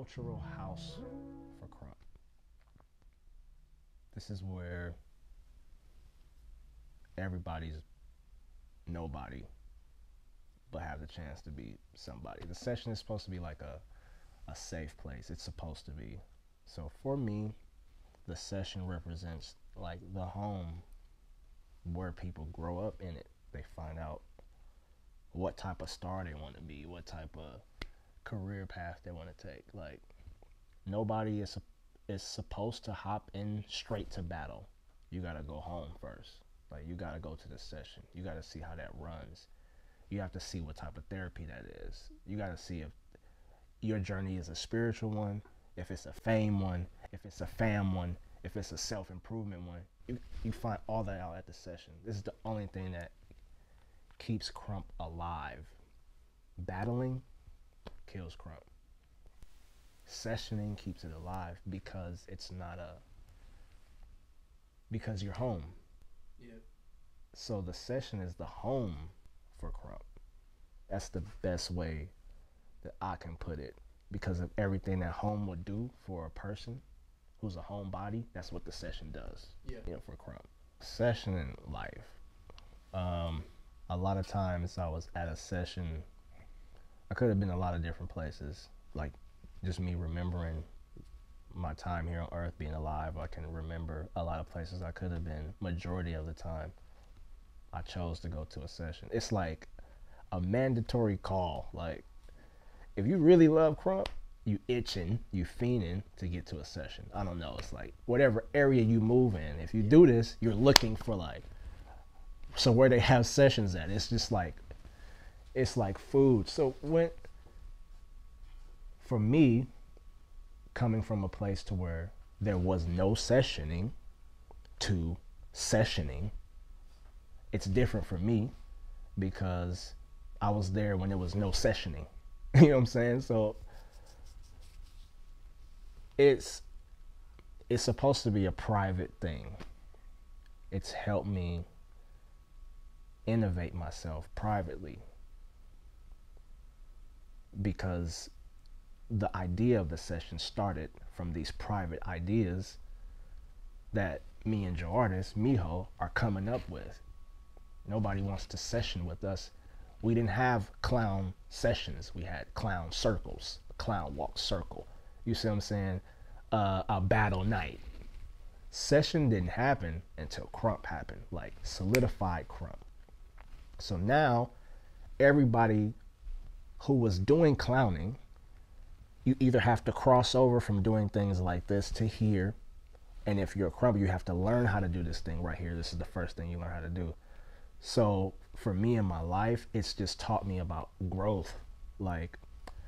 cultural house for Krump. This is where everybody's nobody but have the chance to be somebody. The session is supposed to be like a safe place. It's supposed to be. So for me, the session represents like the home where people grow up in it. They find out what type of star they want to be, what type of career path they want to take. Like nobody is supposed to hop in straight to battle. You got to go home first. Like you got to go to the session. You got to see how that runs. You have to see what type of therapy that is. You got to see if your journey is a spiritual one, if it's a fame one, if it's a fam one, if it's a self-improvement one. You find all that out at the session. This is the only thing that keeps Krump alive. Battling kills Krump. Sessioning keeps it alive because it's not because you're home. Yeah. So the session is the home for Krump. That's the best way that I can put it, because of everything that home would do for a person who's a homebody. That's what the session does. Yeah. For Krump. Session in life. A lot of times I was at a session. I could have been a lot of different places. Like just me remembering my time here on Earth, being alive. I can remember a lot of places I could have been. Majority of the time, I chose to go to a session. It's like a mandatory call. Like if you really love Krump, you itching, you fiending to get to a session. I don't know. It's like whatever area you move in. If you do this, you're looking for like, so where they have sessions at. It's just like, it's like food. So for me, coming from a place to where there was no sessioning to sessioning, it's different for me because I was there when there was no sessioning. You know what I'm saying? So it's supposed to be a private thing. It's helped me innovate myself privately, because the idea of the session started from these private ideas that me and Joe Artist, Miho, are coming up with. Nobody wants to session with us. We didn't have clown sessions. We had clown circles, clown walk circle. You see what I'm saying? A battle night. Session didn't happen until Krump happened, like solidified Krump. So now everybody who was doing clowning, you either have to cross over from doing things like this to here. And if you're a Krump, you have to learn how to do this thing right here. This is the first thing you learn how to do. So for me in my life, it's just taught me about growth, like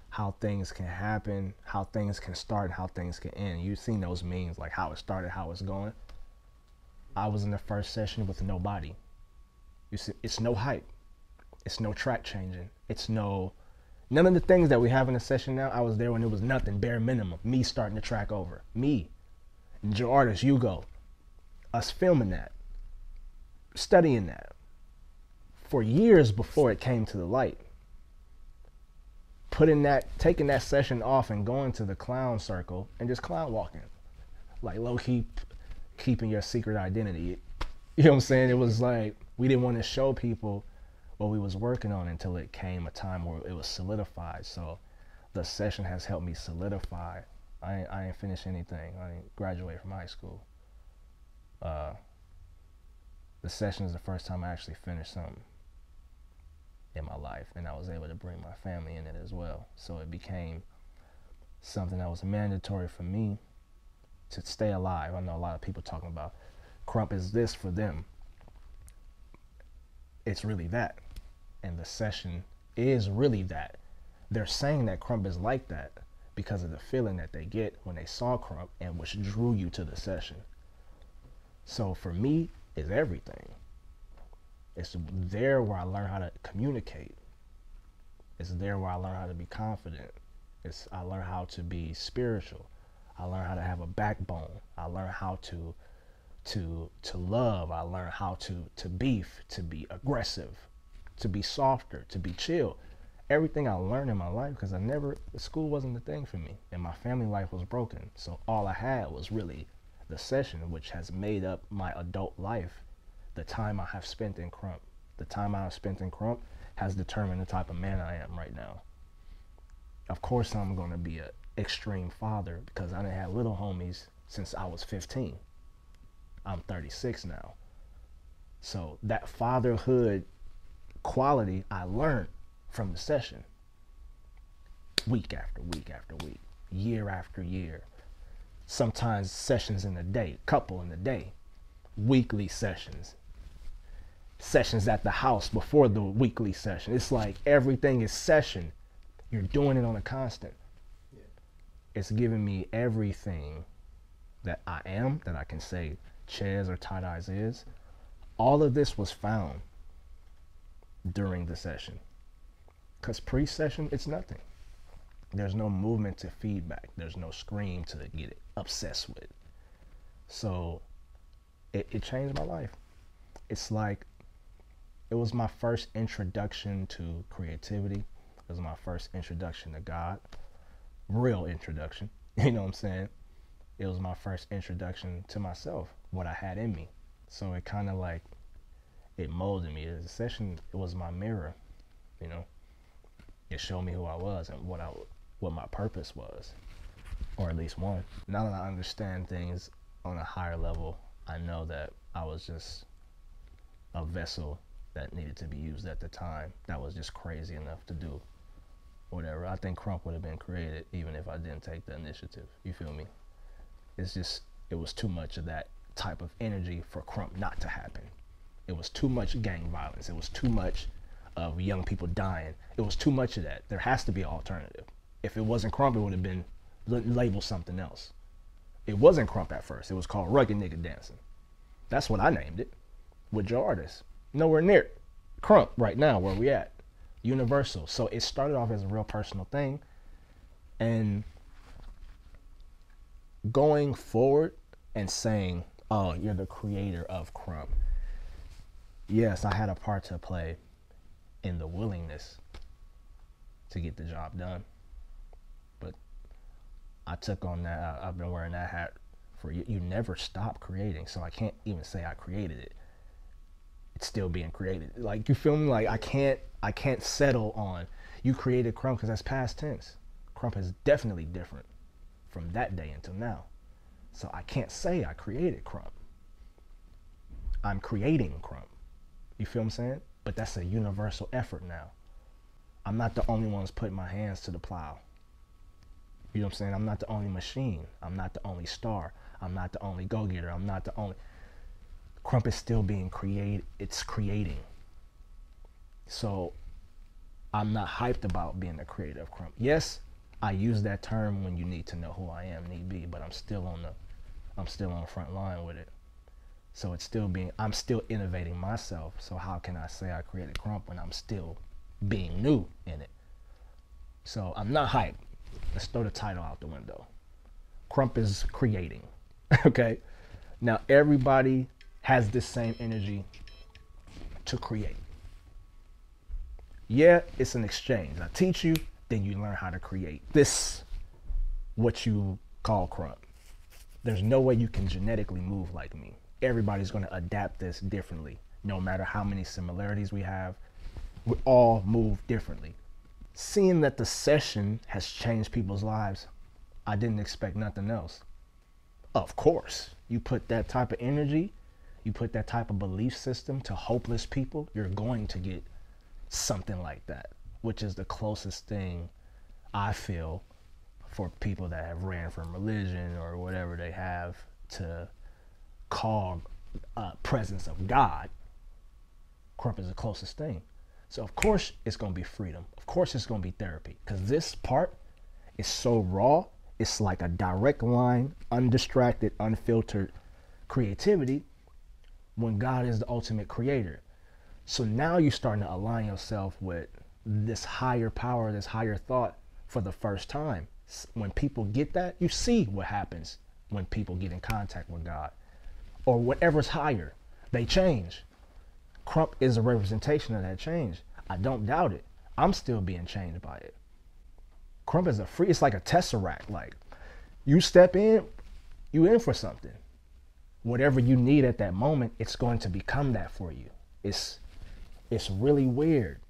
how things can happen, how things can start, and how things can end. You've seen those memes, like how it started, how it's going. I was in the first session with nobody. You see, it's no hype. It's no track changing. It's none of the things that we have in the session now. I was there when it was nothing, bare minimum. Me starting the track over. Me, Joe Artist, Hugo. Us filming that. Studying that. For years before it came to the light. Taking that session off and going to the clown circle and just clown walking. Like low-key keeping your secret identity. You know what I'm saying? It was like, we didn't want to show people what we was working on until it came a time where it was solidified. So the session has helped me solidify. I ain't finished anything. I didn't graduate from high school. The session is the first time I actually finished something in my life, and I was able to bring my family in it as well. So it became something that was mandatory for me to stay alive. I know a lot of people talking about Krump is this for them. It's really that. And the session is really that. They're saying that Krump is like that because of the feeling that they get when they saw Krump and which drew you to the session. So for me, it's everything. It's there where I learn how to communicate. It's there where I learn how to be confident. I learn how to be spiritual. I learn how to have a backbone. I learn how to love. I learn how to beef, to be aggressive, to be softer, to be chill. everything I learned in my life, because school wasn't the thing for me, and my family life was broken. So all I had was really the session, which has made up my adult life. The time I have spent in Krump, has determined the type of man I am right now. Of course, I'm going to be an extreme father because I didn't have little homies since I was 15. I'm 36 now. So that fatherhood quality I learned from the session, week after week after week, year after year. Sometimes sessions in a day, couple in a day, weekly sessions at the house before the weekly session. It's like everything is session. You're doing it on a constant. Yeah. It's giving me everything that I am, that I can say Chez or Tight Eyex is. All of this was found during the session. Because pre-session, it's nothing. There's no movement to feedback. There's no scream to get obsessed with. So it changed my life. It's like, it was my first introduction to creativity. It was my first introduction to God. Real introduction. You know what I'm saying? It was my first introduction to myself, what I had in me. So it kind of like, it molded me. The session, it was my mirror, you know? It showed me who I was and what my purpose was, or at least one. Now that I understand things on a higher level, I know that I was just a vessel that needed to be used at the time. That was just crazy enough to do whatever. I think Krump would have been created even if I didn't take the initiative. You feel me? It's just, it was too much of that type of energy for Krump not to happen. It was too much gang violence. It was too much of young people dying. It was too much of that. There has to be an alternative. If it wasn't Krump, it would have been labeled something else. It wasn't Krump at first. It was called Rugged Nigga Dancing. That's what I named it, with your artist. Nowhere near Krump right now, where we at. Universal. So it started off as a real personal thing. And going forward and saying, oh, you're the creator of Krump. Yes, I had a part to play in the willingness to get the job done. But I took on that. I've been wearing that hat for you. You never stop creating. So I can't even say I created it. It's still being created. Like, you feel me? Like, I can't settle on you created Krump, because that's past tense. Krump is definitely different from that day until now. So I can't say I created Krump. I'm creating Krump. You feel what I'm saying? But that's a universal effort now. I'm not the only one who's putting my hands to the plow. You know what I'm saying? I'm not the only machine. I'm not the only star. I'm not the only go-getter. I'm not the only... Krump is still being created. It's creating. So I'm not hyped about being the creator of Krump. Yes, I use that term when you need to know who I am, need be, but I'm still on the front line with it. So it's still I'm still innovating myself. So how can I say I created Krump when I'm still being new in it? So I'm not hyped. Let's throw the title out the window. Krump is creating. Okay? Now everybody has this same energy to create. Yeah, it's an exchange. I teach you, then you learn how to create. This, what you call Krump. There's no way you can genetically move like me. Everybody's going to adapt this differently. No matter how many similarities we have, we all move differently. Seeing that the session has changed people's lives, I didn't expect nothing else. Of course, you put that type of energy, you put that type of belief system to hopeless people, you're going to get something like that, which is the closest thing I feel for people that have ran from religion or whatever they have to call presence of God. Krump is the closest thing. So of course it's going to be freedom. Of course it's going to be therapy, because this part is so raw. It's like a direct line, undistracted, unfiltered creativity when God is the ultimate creator. So now you're starting to align yourself with this higher power, this higher thought for the first time. When people get that, you see what happens when people get in contact with God or whatever's higher. They change. Krump is a representation of that change. I don't doubt it. I'm still being changed by it. Krump is it's like a tesseract. Like, you step in, you in for something. Whatever you need at that moment, it's going to become that for you. It's really weird.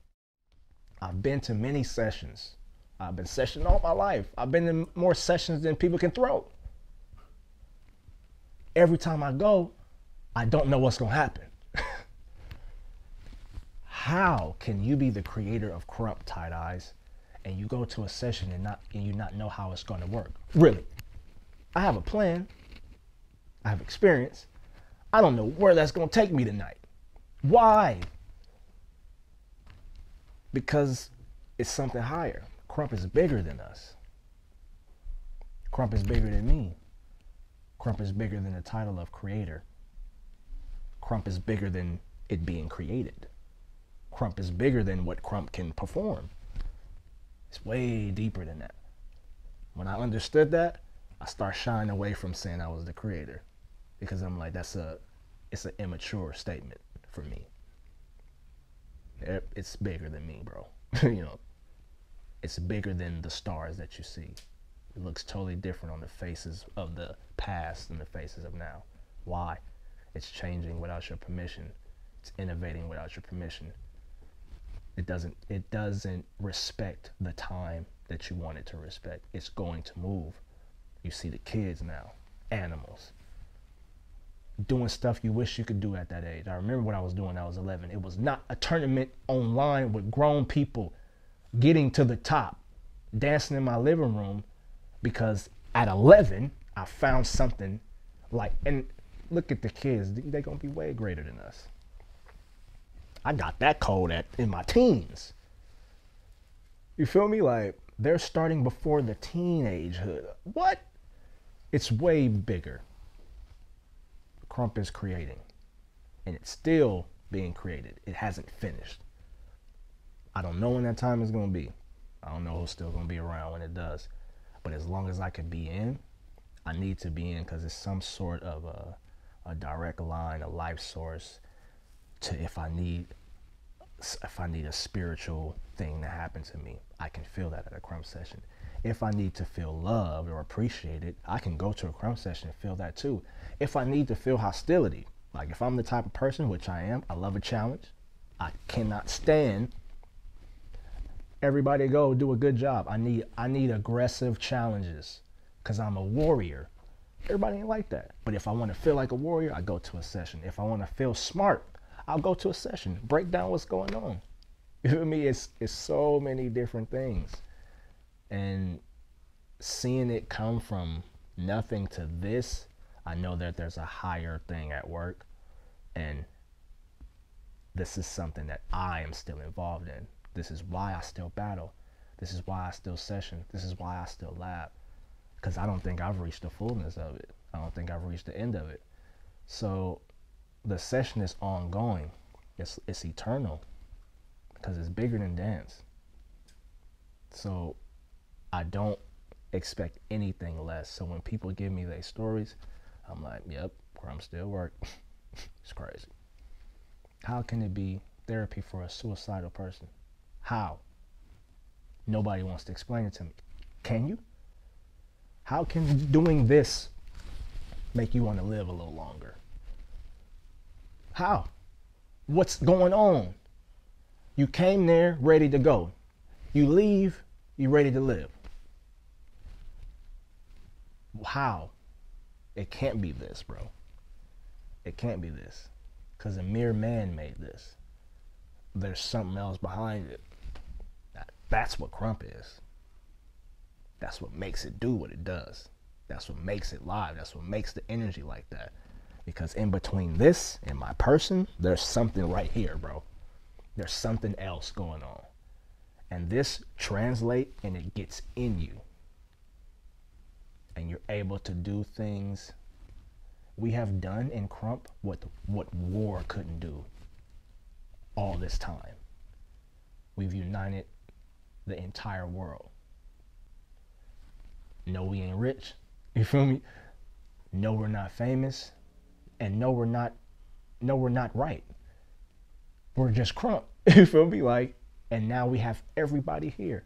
I've been to many sessions. I've been sessioning all my life. I've been in more sessions than people can throw. Every time I go, I don't know what's going to happen. How can you be the creator of Krump, Tight Eyex, and you go to a session and you not know how it's going to work? Really? I have a plan. I have experience. I don't know where that's going to take me tonight. Why? Because it's something higher. Krump is bigger than us. Krump is bigger than me. Krump is bigger than the title of creator. Krump is bigger than it being created. Krump is bigger than what Krump can perform. It's way deeper than that. When I understood that, I start shying away from saying I was the creator, because I'm like, it's an immature statement for me. It's bigger than me, bro. You know, it's bigger than the stars that you see. It looks totally different on the faces of the past than the faces of now. Why? It's changing without your permission. It's innovating without your permission. It doesn't respect the time that you want it to respect. It's going to move. You see the kids now, animals, doing stuff you wish you could do at that age. I remember what I was doing when I was 11. It was not a tournament online with grown people getting to the top, dancing in my living room, because at 11, I found something like, and look at the kids, they're going to be way greater than us. I got that code in my teens. You feel me? Like, they're starting before the teenagehood. What? It's way bigger. Krump is creating, and it's still being created. It hasn't finished. I don't know when that time is going to be. I don't know who's still going to be around when it does. But as long as I can be in, I need to be in, because it's some sort of a direct line, a life source to if I need a spiritual thing to happen to me, I can feel that at a Krump session. If I need to feel loved or appreciated, I can go to a Krump session and feel that too. If I need to feel hostility, like if I'm the type of person, which I am, I love a challenge. I cannot stand everybody go do a good job. I need aggressive challenges, because I'm a warrior. Everybody ain't like that. But if I want to feel like a warrior, I go to a session. If I want to feel smart, I'll go to a session, break down what's going on. You feel me? It's so many different things. And seeing it come from nothing to this, I know that there's a higher thing at work. And this is something that I am still involved in. This is why I still battle. This is why I still session. This is why I still lab. Because I don't think I've reached the fullness of it. I don't think I've reached the end of it. So the session is ongoing. It's eternal, because it's bigger than dance. So I don't expect anything less. So when people give me their stories, I'm like, yep, Krump still work. It's crazy. How can it be therapy for a suicidal person? How? Nobody wants to explain it to me. Can you? How can doing this make you want to live a little longer? How? What's going on? You came there ready to go. You leave, you ready to live. How? It can't be this, bro. It can't be this. Because a mere man made this. There's something else behind it. That's what Krump is. That's what makes it do what it does. That's what makes it live. That's what makes the energy like that. Because in between this and my person, there's something right here, bro. There's something else going on. And this translates and it gets in you. And you're able to do things. We have done in Krump what war couldn't do all this time. We've united the entire world. No, we ain't rich. You feel me? No, we're not famous. And no, we're not right. We're just Krump. You feel me? Like, And now we have everybody here.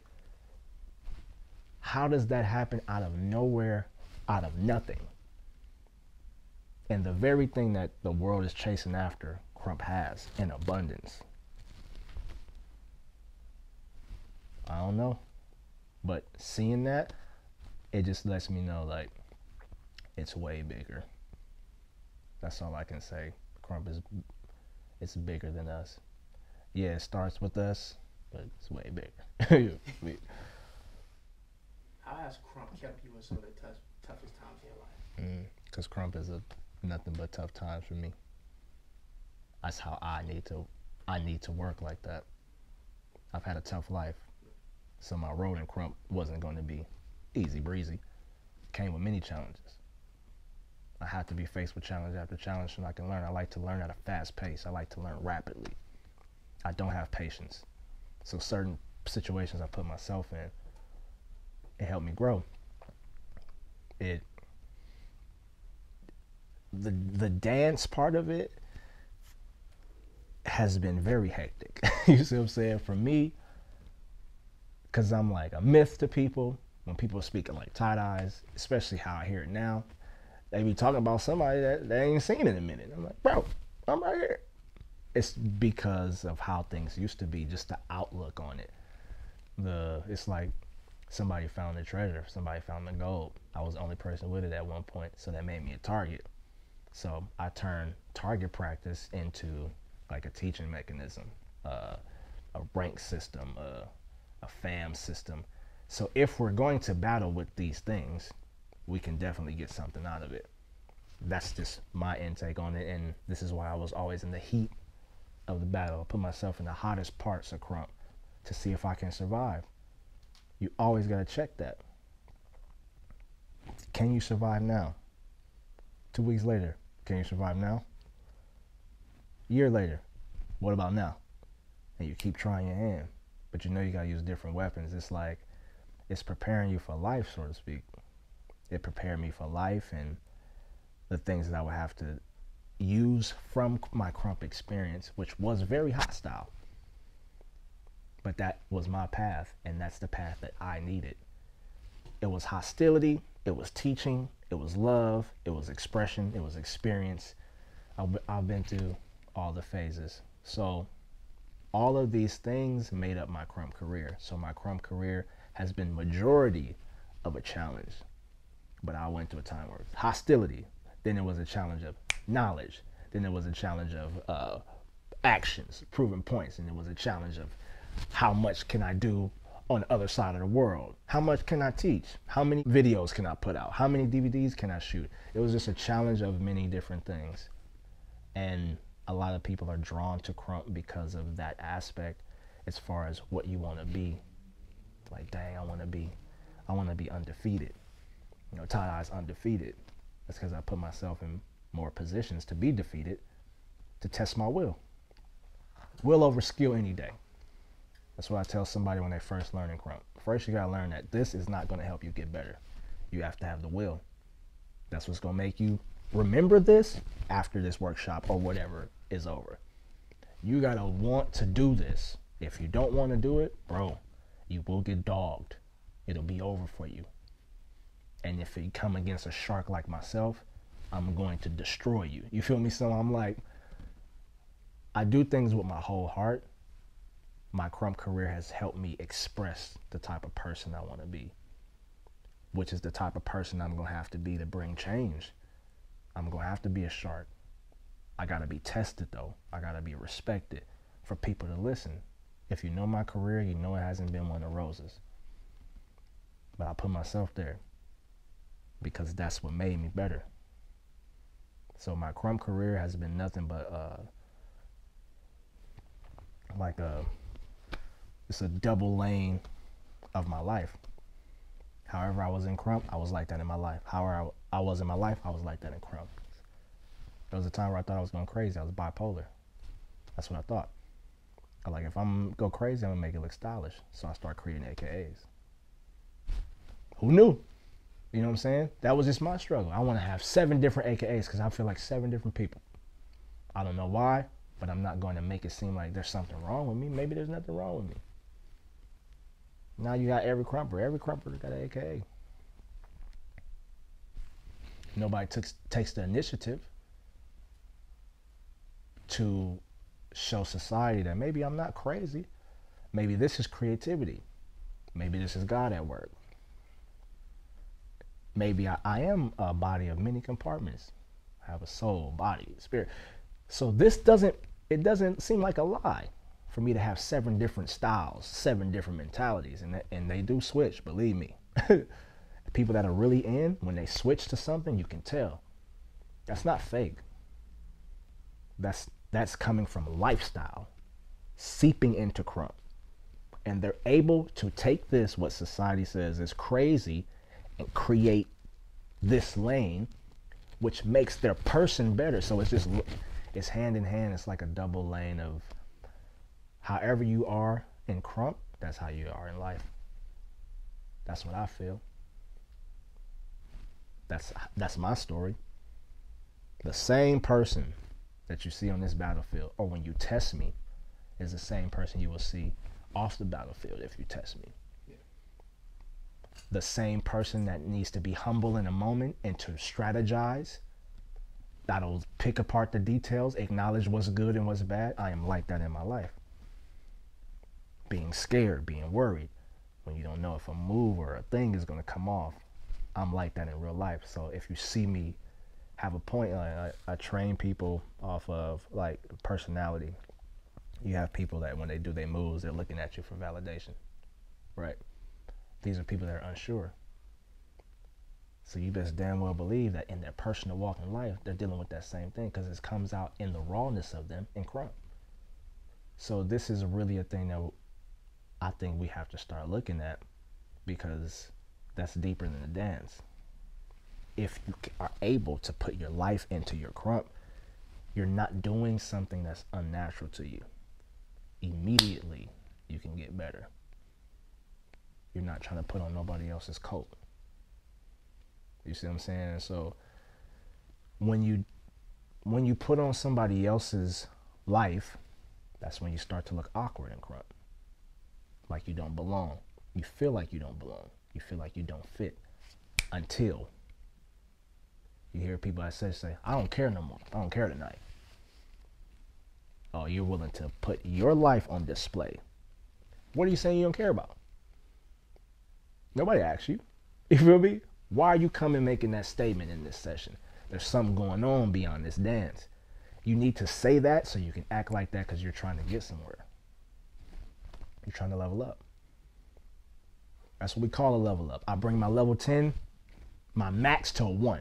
How does that happen out of nowhere, out of nothing? And the very thing that the world is chasing after, Krump has in abundance. I don't know. But seeing that, it just lets me know, like, it's way bigger. That's all I can say. Krump it's bigger than us. Yeah, it starts with us, but it's way bigger. How has Krump kept you in some of the toughest times in your life? Because Krump is nothing but tough times for me. That's how I need to work like that. I've had a tough life, so my road in Krump wasn't going to be easy breezy. It came with many challenges. I have to be faced with challenge after challenge so I can learn. I like to learn at a fast pace. I like to learn rapidly. I don't have patience. So certain situations I put myself in, it helped me grow. The dance part of it has been very hectic. You see what I'm saying? For me, because I'm like a myth to people. When people are speaking like Tight Eyex, especially how I hear it now, they be talking about somebody that they ain't seen in a minute. I'm like, bro, I'm right here. It's because of how things used to be, just the outlook on it. It's like somebody found the treasure, somebody found the gold. I was the only person with it at one point, so that made me a target. So I turned target practice into like a teaching mechanism, a rank system, a fam system. So if we're going to battle with these things, we can definitely get something out of it. That's just my intake on it, and this is why I was always in the heat of the battle. I put myself in the hottest parts of Krump to see if I can survive. You always got to check that. Can you survive now? 2 weeks later, can you survive now? A year later, what about now? And you keep trying your hand, but you know you got to use different weapons. It's like, it's preparing you for life, so to speak. It prepared me for life and the things that I would have to use from my Krump experience, which was very hostile. But that was my path, and that's the path that I needed. It was hostility, it was teaching, it was love, it was expression, it was experience. I've been through all the phases. So all of these things made up my Krump career. So my Krump career has been majority of a challenge. But I went through a time where it was hostility. Then it was a challenge of knowledge. Then it was a challenge of actions, proving points. And it was a challenge of how much can I do on the other side of the world? How much can I teach? How many videos can I put out? How many DVDs can I shoot? It was just a challenge of many different things. And a lot of people are drawn to Krump because of that aspect as far as what you want to be. Like, dang, I want to be undefeated. You know, Tight Eyex undefeated. That's because I put myself in more positions to be defeated, to test my will. Will over skill any day. That's what I tell somebody when they first learn in Krump. First, you got to learn that this is not going to help you get better. You have to have the will. That's what's going to make you remember this after this workshop or whatever is over. You got to want to do this. If you don't want to do it, bro, you will get dogged. It'll be over for you. And if you come against a shark like myself, I'm going to destroy you. You feel me? So I'm like, I do things with my whole heart. My Krump career has helped me express the type of person I want to be, which is the type of person I'm going to have to be to bring change. I'm going to have to be a shark. I got to be tested, though. I got to be respected for people to listen. If you know my career, you know it hasn't been one of roses. But I put myself there because that's what made me better. So my Krump career has been nothing but it's a double lane of my life. However I was in Krump, I was like that in my life. However I was in my life, I was like that in Krump. There was a time where I thought I was going crazy. I was bipolar. That's what I thought. Like, if I'm go crazy, I'm gonna make it look stylish. So I start creating AKAs. Who knew? You know what I'm saying? That was just my struggle. I want to have 7 different AKAs because I feel like 7 different people. I don't know why, but I'm not going to make it seem like there's something wrong with me. Maybe there's nothing wrong with me. Now you got every Krumper. Every Krumper got an AKA. Nobody takes the initiative to show society that maybe I'm not crazy. Maybe this is creativity. Maybe this is God at work. Maybe I am a body of many compartments. I have a soul, body, spirit. So it doesn't seem like a lie for me to have 7 different styles, 7 different mentalities, and they do switch, believe me. People that are really in, when they switch to something, you can tell. That's not fake. That's coming from lifestyle, seeping into Krump. And they're able to take this, what society says is crazy, and create this lane, which makes their person better. So it's hand in hand. It's like a double lane of however you are in Krump, that's how you are in life. That's what I feel. That's my story. The same person that you see on this battlefield, or when you test me, is the same person you will see off the battlefield if you test me. Yeah. The same person that needs to be humble in a moment and to strategize, that'll pick apart the details, acknowledge what's good and what's bad. I am like that in my life. Being scared, being worried, when you don't know if a move or a thing is going to come off. I'm like that in real life. So if you see me have a point, I train people off of like personality. You have people that when they do their moves, they're looking at you for validation, right? These are people that are unsure. So you best damn well believe that in their personal walk in life, they're dealing with that same thing because it comes out in the rawness of them in Krump. So this is really a thing that I think we have to start looking at, because that's deeper than the dance. If you are able to put your life into your Krump, you're not doing something that's unnatural to you. Immediately, you can get better. You're not trying to put on nobody else's coat. You see what I'm saying? And so when you put on somebody else's life, that's when you start to look awkward in Krump. Like you don't belong. You feel like you don't belong. You feel like you don't fit until you hear people that say, I don't care no more. I don't care tonight. Oh, you're willing to put your life on display. What are you saying you don't care about? Nobody asked you. You feel me? Why are you coming making that statement in this session? There's something going on beyond this dance. You need to say that so you can act like that because you're trying to get somewhere. You're trying to level up. That's what we call a level up. I bring my level 10, my max to a 1.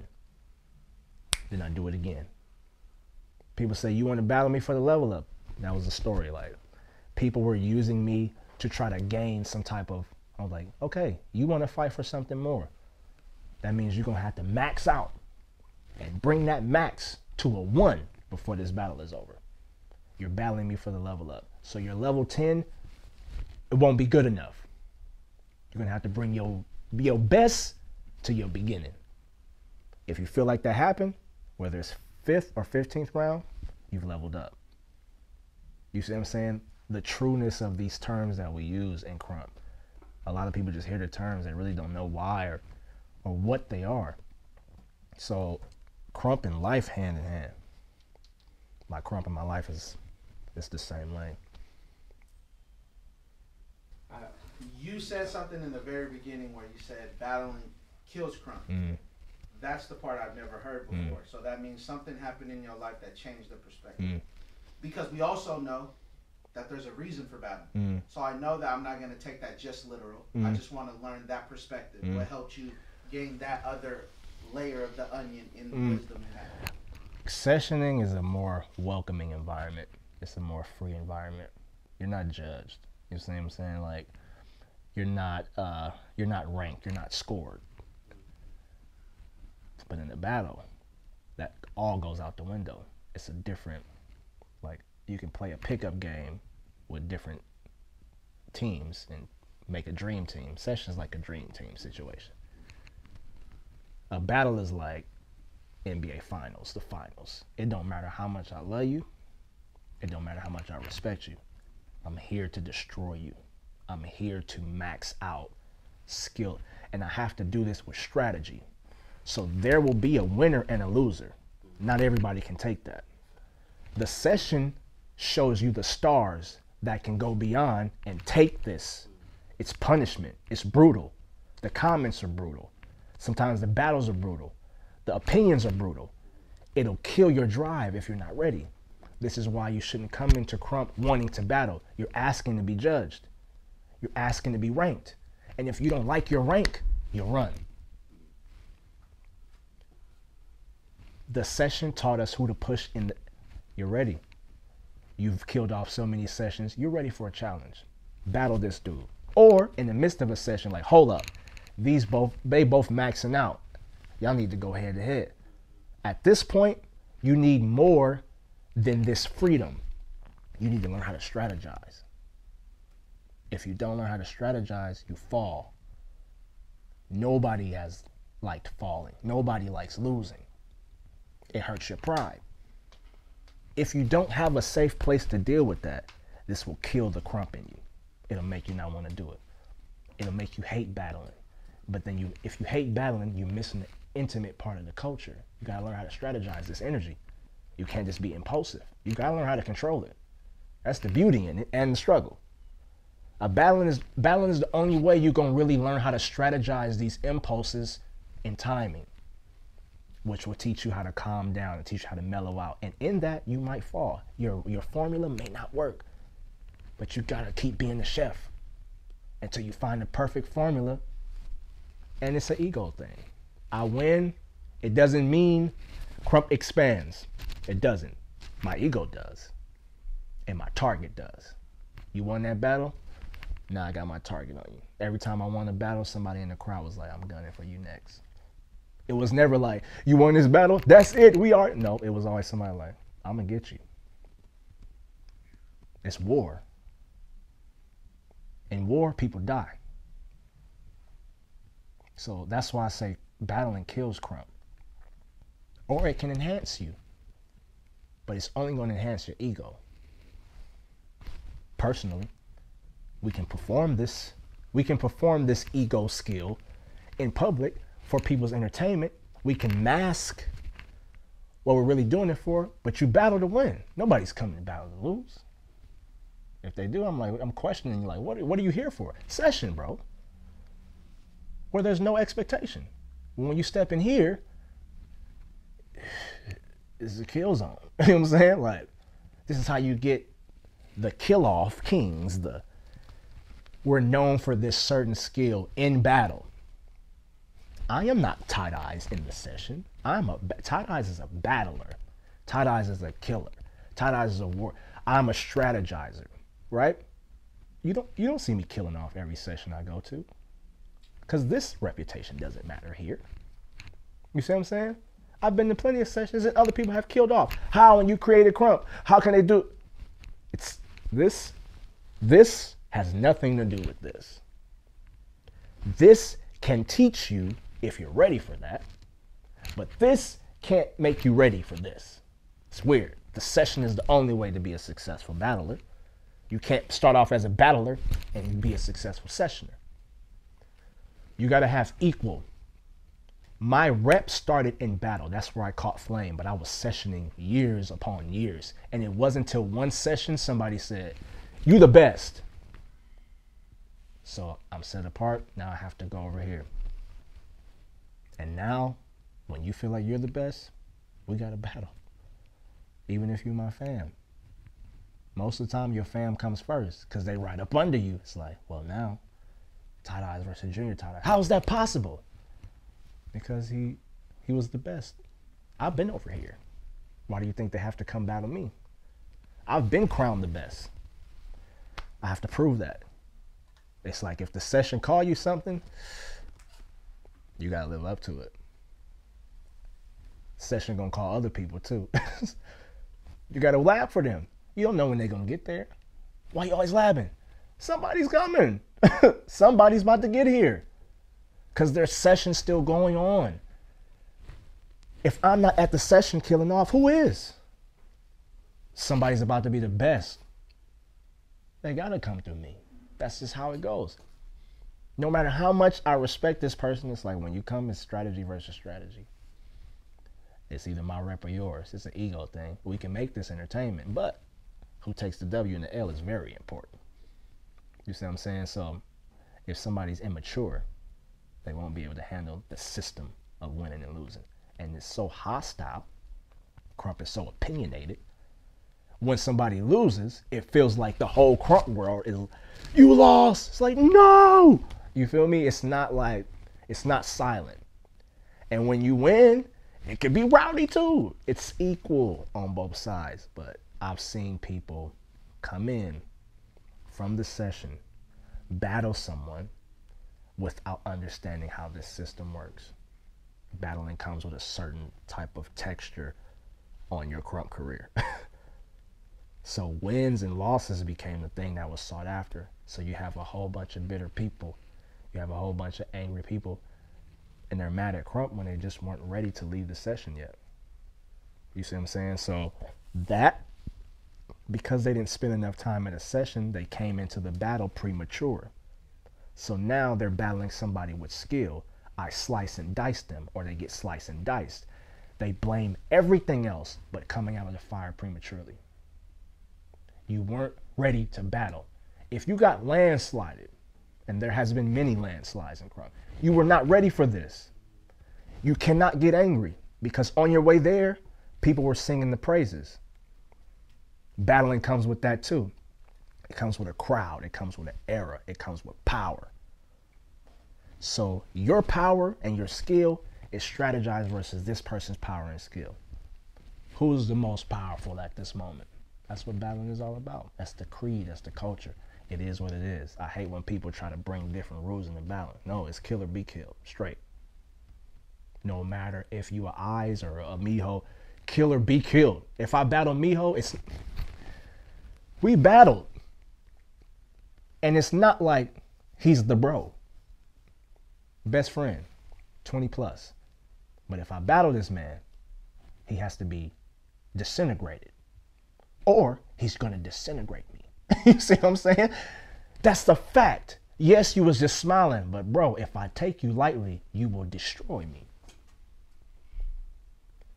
Then I do it again. People say, you want to battle me for the level up? That was the story. Like, people were using me to try to gain some type of, I was like, okay, you want to fight for something more. That means you're going to have to max out and bring that max to a 1 before this battle is over. You're battling me for the level up. So your level 10, it won't be good enough. You're going to have to bring your best to your beginning. If you feel like that happened, whether it's 5th or 15th round, you've leveled up. You see what I'm saying? The trueness of these terms that we use in Krump. A lot of people just hear the terms and really don't know why or what they are. So Krump and life hand in hand. My Krump and my life is the same lane. You said something in the very beginning where you said battling kills Krump. Mm. That's the part I've never heard before. So that means something happened in your life that changed the perspective. Because we also know that there's a reason for battling. So I know that I'm not going to take that just literal. I just want to learn that perspective. What helped you gain that other layer of the onion in the wisdom you have? Sessioning is a more welcoming environment. It's a more free environment. You're not judged. You see what I'm saying? Like, you're not ranked. You're not scored. But in the battle, that all goes out the window. It's a different, like, you can play a pickup game with different teams and make a dream team. Session's like a dream team situation. A battle is like NBA finals, the finals. It don't matter how much I love you. It don't matter how much I respect you. I'm here to destroy you. I'm here to max out skill. And I have to do this with strategy. So there will be a winner and a loser. Not everybody can take that. The session shows you the stars that can go beyond and take this. It's punishment. It's brutal. The comments are brutal. Sometimes the battles are brutal. The opinions are brutal. It'll kill your drive if you're not ready. This is why you shouldn't come into Krump wanting to battle. You're asking to be judged. You're asking to be ranked. And if you don't like your rank, you'll run. The session taught us who to push in the... You're ready. You've killed off so many sessions. You're ready for a challenge. Battle this dude. Or in the midst of a session, like, hold up. They both maxing out. Y'all need to go head to head. At this point, you need more than this freedom. You need to learn how to strategize. If you don't learn how to strategize, you fall. Nobody has liked falling. Nobody likes losing. It hurts your pride. If you don't have a safe place to deal with that, this will kill the Krump in you. It'll make you not want to do it. It'll make you hate battling. But then if you hate battling, you're missing the intimate part of the culture. You gotta learn how to strategize this energy. You can't just be impulsive. You gotta learn how to control it. That's the beauty in it and the struggle. Battling is the only way you're gonna really learn how to strategize these impulses in timing, which will teach you how to calm down and teach you how to mellow out. And in that, you might fall. Your formula may not work, but you gotta keep being the chef until you find the perfect formula. And it's an ego thing. I win. It doesn't mean Krump expands. It doesn't. My ego does. And my target does. You won that battle? Now I got my target on you. Every time I won a battle, somebody in the crowd was like, I'm gunning for you next. It was never like, you won this battle? That's it. We are. No, it was always somebody like, I'm going to get you. It's war. In war, people die. So that's why I say battling kills Krump. Or it can enhance you. But it's only going to enhance your ego. Personally, we can perform this ego skill in public for people's entertainment. We can mask what we're really doing it for, but you battle to win. Nobody's coming to battle to lose. If they do, I'm questioning you, like, what are you here for? Session, bro. Where there's no expectation. When you step in here, it's a kill zone. You know what I'm saying? Like, this is how you get the kill-off kings. We're known for this certain skill in battle. I am not Tight Eyex in the session. Tight Eyex is a battler. Tight Eyex is a killer. Tight Eyex is a war. I'm a strategizer, right? You don't see me killing off every session I go to. Because this reputation doesn't matter here. You see what I'm saying? I've been to plenty of sessions that other people have killed off. How, when you created Krump, how can they do? It's this has nothing to do with this. This can teach you if you're ready for that, but this can't make you ready for this. It's weird. The session is the only way to be a successful battler. You can't start off as a battler and be a successful sessioner. You got to have equal. My rep started in battle. That's where I caught flame, but I was sessioning years upon years. And it wasn't until one session somebody said, "You the best." So I'm set apart. Now I have to go over here. And now, when you feel like you're the best, we got to battle. Even if you're my fam. Most of the time, your fam comes first because they right up under you. It's like, well, now, Tight Eyex versus Junior Tight Eyex. How is that possible? Because he was the best. I've been over here. Why do you think they have to come battle me? I've been crowned the best. I have to prove that. It's like if the session call you something, you gotta live up to it. Session gonna call other people too. You gotta lab for them. You don't know when they're gonna get there. Why you always labbing? Somebody's coming. Somebody's about to get here. Because there's sessions still going on. If I'm not at the session killing off, who is? Somebody's about to be the best. They gotta come through me. That's just how it goes. No matter how much I respect this person, it's like when you come, it's strategy versus strategy. It's either my rep or yours. It's an ego thing. We can make this entertainment, but who takes the W and the L is very important. You see what I'm saying? So if somebody's immature, they won't be able to handle the system of winning and losing. And it's so hostile. Krump is so opinionated. When somebody loses, it feels like the whole Krump world is, you lost. It's like, no. You feel me? It's not silent. And when you win, it can be rowdy too. It's equal on both sides. But I've seen people come in from the session, battle someone without understanding how this system works. Battling comes with a certain type of texture on your Krump career. So wins and losses became the thing that was sought after. So you have a whole bunch of bitter people. You have a whole bunch of angry people. And they're mad at Krump when they just weren't ready to leave the session yet. You see what I'm saying? So that, because they didn't spend enough time in a session, they came into the battle premature. So now they're battling somebody with skill. I slice and dice them, or they get sliced and diced. They blame everything else but coming out of the fire prematurely. You weren't ready to battle. If you got landslided, and there has been many landslides in Krump, you were not ready for this. You cannot get angry, because on your way there, people were singing the praises. Battling comes with that too. It comes with a crowd. It comes with an era. It comes with power. So your power and your skill is strategized versus this person's power and skill. Who's the most powerful at this moment? That's what battling is all about. That's the creed. That's the culture. It is what it is. I hate when people try to bring different rules into battling. No, it's kill or be killed. Straight. No matter if you are Eyes or a Miho, kill or be killed. If I battle Miho, we battled. And it's not like he's the bro. Best friend, 20 plus. But if I battle this man, he has to be disintegrated. Or he's going to disintegrate me. You see what I'm saying? That's the fact. Yes, you was just smiling, but bro, if I take you lightly, you will destroy me.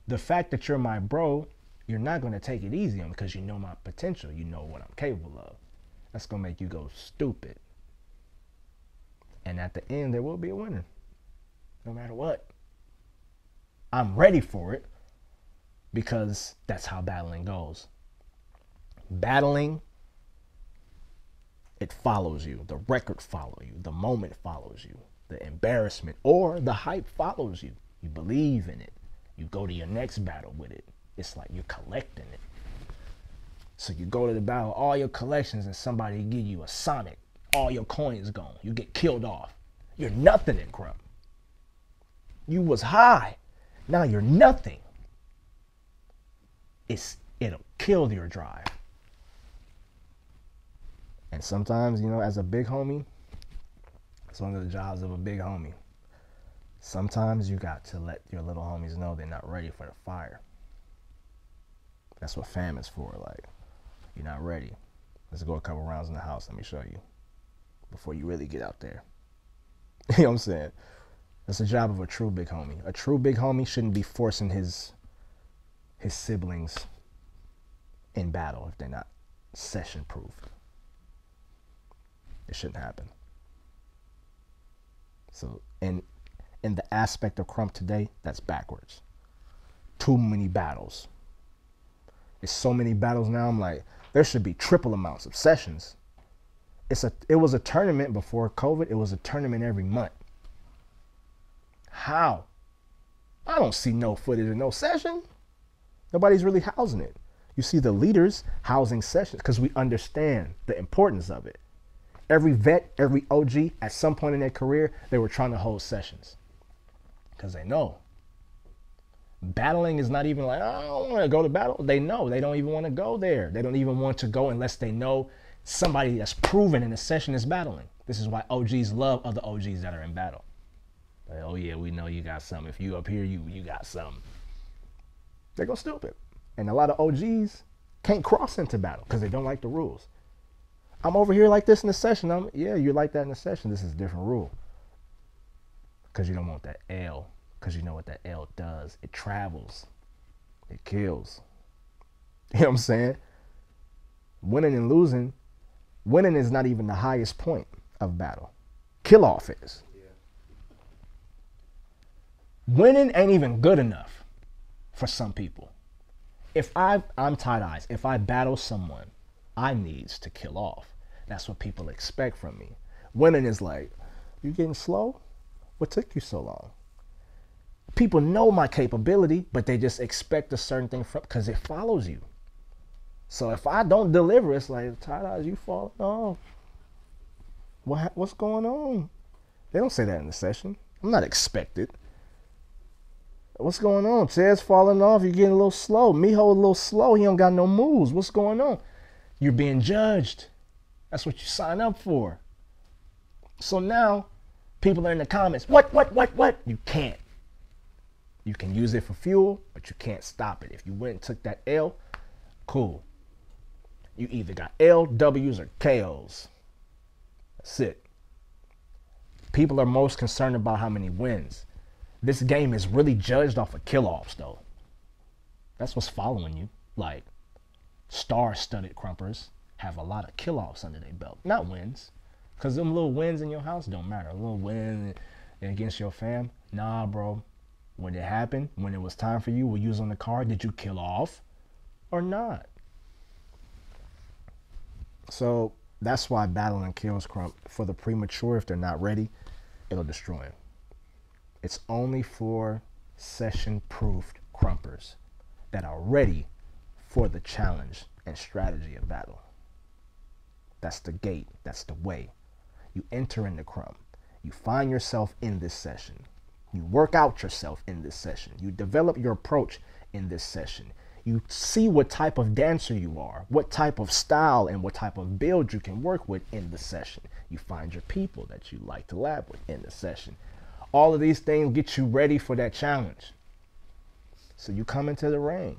The fact that you're my bro, you're not going to take it easy on because you know my potential. You know what I'm capable of. That's going to make you go stupid. And at the end, there will be a winner. No matter what. I'm ready for it because that's how battling goes. Battling, it follows you. The record follows you. The moment follows you. The embarrassment or the hype follows you. You believe in it. You go to your next battle with it. It's like you're collecting it. So you go to the battle, all your collections, and somebody give you a Sonic. All your coins gone. You get killed off. You're nothing in Krump. You was high. Now you're nothing. It'll kill your drive. And sometimes, as a big homie, it's one of the jobs of a big homie. Sometimes you got to let your little homies know they're not ready for the fire. That's what fam is for. Like, you're not ready. Let's go a couple rounds in the house. Let me show you. Before you really get out there. You know what I'm saying? That's the job of a true big homie. A true big homie shouldn't be forcing his siblings in battle if they're not session proof. It shouldn't happen. So, in the aspect of Krump today, that's backwards. Too many battles. There's so many battles now. I'm like, there should be triple amounts of sessions. It was a tournament before COVID. It was a tournament every month. How? I don't see no footage of no session. Nobody's really housing it. You see the leaders housing sessions because we understand the importance of it. Every vet, every OG, at some point in their career, they were trying to hold sessions because they know. Battling is not even like, I don't want to go to battle. They know. They don't even want to go there. They don't even want to go unless they know somebody that's proven in a session is battling. This is why OGs love other OGs that are in battle. Like, oh yeah, we know you got something. If you up here, you got something. They go stupid. And a lot of OGs can't cross into battle because they don't like the rules. I'm over here like this in the session. Yeah, you like that in the session. This is a different rule. Because you don't want that L. Because you know what that L does. It travels. It kills. You know what I'm saying? Winning and losing. Winning is not even the highest point of battle. Kill off is. Yeah. Winning ain't even good enough for some people. If I'm Tight Eyex, if I battle someone, I needs to kill off. That's what people expect from me. Winning is like, you getting slow? What took you so long? People know my capability, but they just expect a certain thing from, because it follows you. So if I don't deliver, it's like, Tight Eyex, you falling off. What's going on? They don't say that in the session. I'm not expected. What's going on? Ted's falling off. You're getting a little slow. Miho a little slow. He don't got no moves. What's going on? You're being judged. That's what you sign up for. So now people are in the comments. What? You can't. You can use it for fuel, but you can't stop it. If you went and took that L, cool. You either got L, W's, or KOs. That's it. People are most concerned about how many wins. This game is really judged off of kill-offs, though. That's what's following you. Like, star-studded Krumpers have a lot of kill-offs under their belt. Not wins. Because them little wins in your house don't matter. A little win against your fam. Nah, bro. When it happened, when it was time for you, were you on the card, did you kill off or not? So that's why battling kills Krump. For the premature, if they're not ready, it'll destroy them. It's only for session-proofed Krumpers that are ready for the challenge and strategy of battle. That's the gate. That's the way. You enter into Krump. You find yourself in this session. You work out yourself in this session. You develop your approach in this session. You see what type of dancer you are, what type of style and what type of build you can work with in the session. You find your people that you like to lab with in the session. All of these things get you ready for that challenge. So you come into the ring.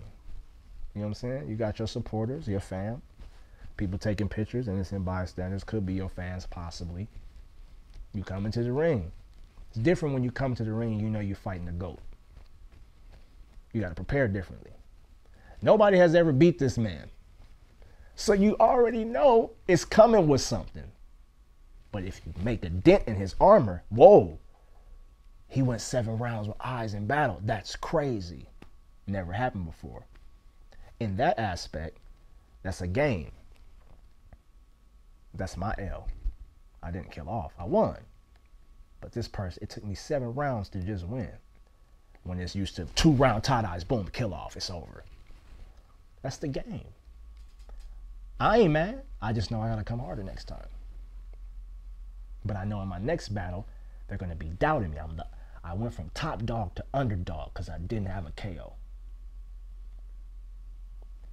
You know what I'm saying? You got your supporters, your fam, people taking pictures, innocent bystanders, could be your fans possibly. You come into the ring. It's different when you come to the ring and you know you're fighting the GOAT. You got to prepare differently. Nobody has ever beat this man. So you already know it's coming with something. But if you make a dent in his armor, whoa. He went 7 rounds with eyes in battle. That's crazy. Never happened before. In that aspect, that's a game. That's my L. I didn't kill off. I won. But this person, it took me 7 rounds to just win. When it's used to 2-round Tight Eyex, boom, kill off, it's over. That's the game. I ain't mad. I just know I gotta come harder next time. But I know in my next battle, they're gonna be doubting me. I went from top dog to underdog because I didn't have a KO.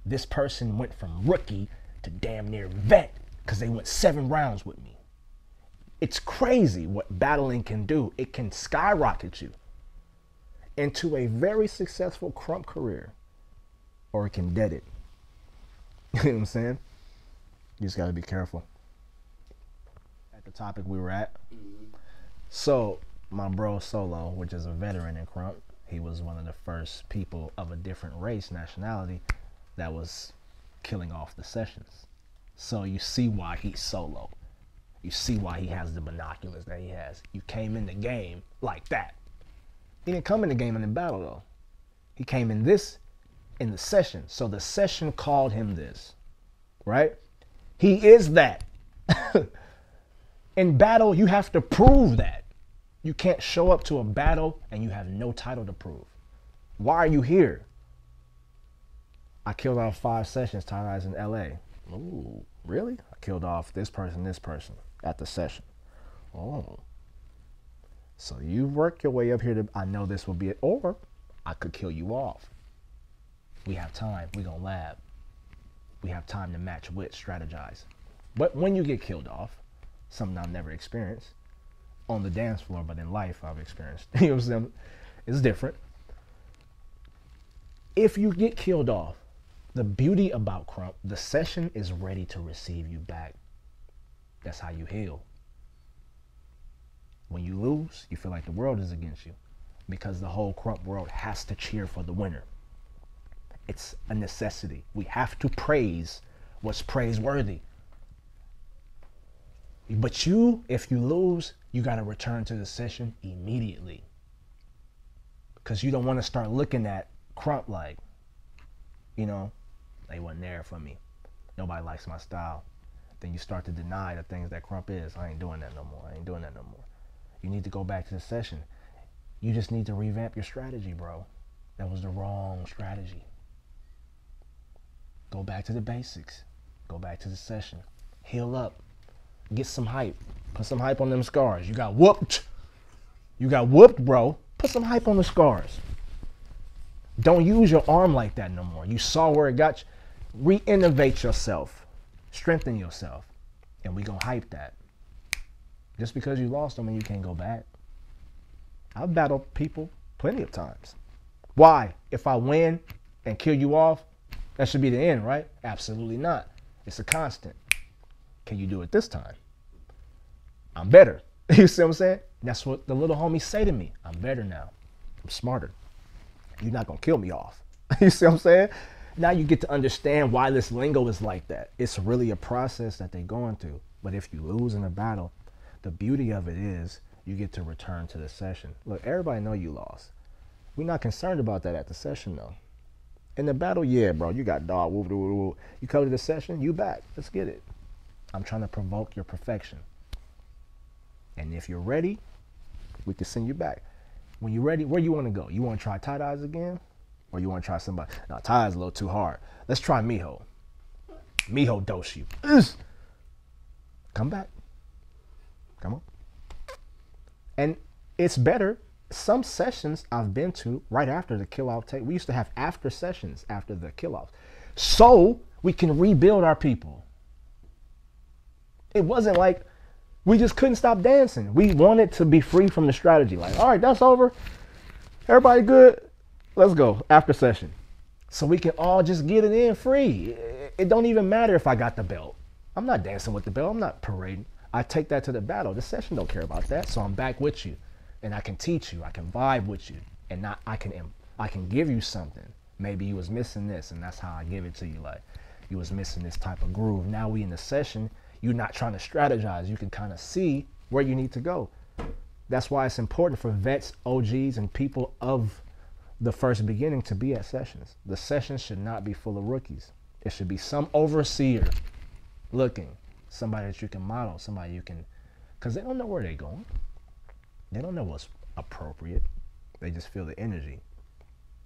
This person went from rookie to damn near vet because they went 7 rounds with me. It's crazy what battling can do. It can skyrocket you into a very successful Krump career, or it can dead it. You know what I'm saying? You just gotta be careful. At the topic we were at. So my bro Solo, which is a veteran in Krump, he was one of the first people of a different race, nationality, that was killing off the sessions. So you see why he's Solo. You see why he has the binoculars that he has. You came in the game like that. He didn't come in the game in the battle though. He came in the session. So the session called him this, right? He is that. In battle, you have to prove that. You can't show up to a battle and you have no title to prove. Why are you here? I killed off 5 sessions, Tight Eyex in LA. Ooh, really? I killed off this person at the session. Oh. So you work your way up here to, I know this will be it, or I could kill you off. We have time. We're going to lab. We have time to match wit, strategize. But when you get killed off, something I've never experienced, on the dance floor, but in life I've experienced. You know what I'm saying? It's different. If you get killed off, the beauty about Krump, the session is ready to receive you back. That's how you heal. When you lose, you feel like the world is against you because the whole Krump world has to cheer for the winner. It's a necessity. We have to praise what's praiseworthy. But if you lose, you got to return to the session immediately. Because you don't want to start looking at Krump like, they wasn't there for me. Nobody likes my style. Then you start to deny the things that Krump is. I ain't doing that no more. I ain't doing that no more. You need to go back to the session. You just need to revamp your strategy, bro. That was the wrong strategy. Go back to the basics. Go back to the session. Heal up. Get some hype. Put some hype on them scars. You got whooped. You got whooped, bro. Put some hype on the scars. Don't use your arm like that no more. You saw where it got you. Re-innovate yourself. Strengthen yourself. And we gonna hype that. Just because you lost them and you can't go back. I've battled people plenty of times. Why? If I win and kill you off, that should be the end, right? Absolutely not. It's a constant. Can you do it this time? I'm better. You see what I'm saying? That's what the little homies say to me. I'm better now. I'm smarter. You're not going to kill me off. You see what I'm saying? Now you get to understand why this lingo is like that. It's really a process that they're going through. But if you lose in a battle, the beauty of it is you get to return to the session. Look, everybody know you lost. We're not concerned about that at the session, though. In the battle, yeah, bro, you got dog. Woo, woo, woo, woo. You come to the session, you back. Let's get it. I'm trying to provoke your perfection. And if you're ready, we can send you back. When you're ready, where you want to go? You want to try Tight Eyex again? Or you want to try somebody? No, Tight Eyex is a little too hard. Let's try Miho. Miho dose you. Come back. Come on. And it's better. Some sessions I've been to right after the kill-off take. We used to have after sessions after the kill-offs. So we can rebuild our people. It wasn't like we just couldn't stop dancing. We wanted to be free from the strategy. Like, all right, that's over. Everybody good? Let's go. After session. So we can all just get it in free. It don't even matter if I got the belt. I'm not dancing with the belt. I'm not parading. I take that to the battle. The session don't care about that. So I'm back with you. And I can teach you. I can vibe with you. And I can give you something. Maybe you was missing this, and that's how I give it to you. Like, you was missing this type of groove. Now we in the session. You're not trying to strategize. You can kind of see where you need to go. That's why it's important for vets, OGs, and people of the first beginning to be at sessions. The sessions should not be full of rookies. It should be some overseer looking, somebody that you can model, somebody you can, because they don't know where they're going. They don't know what's appropriate. They just feel the energy.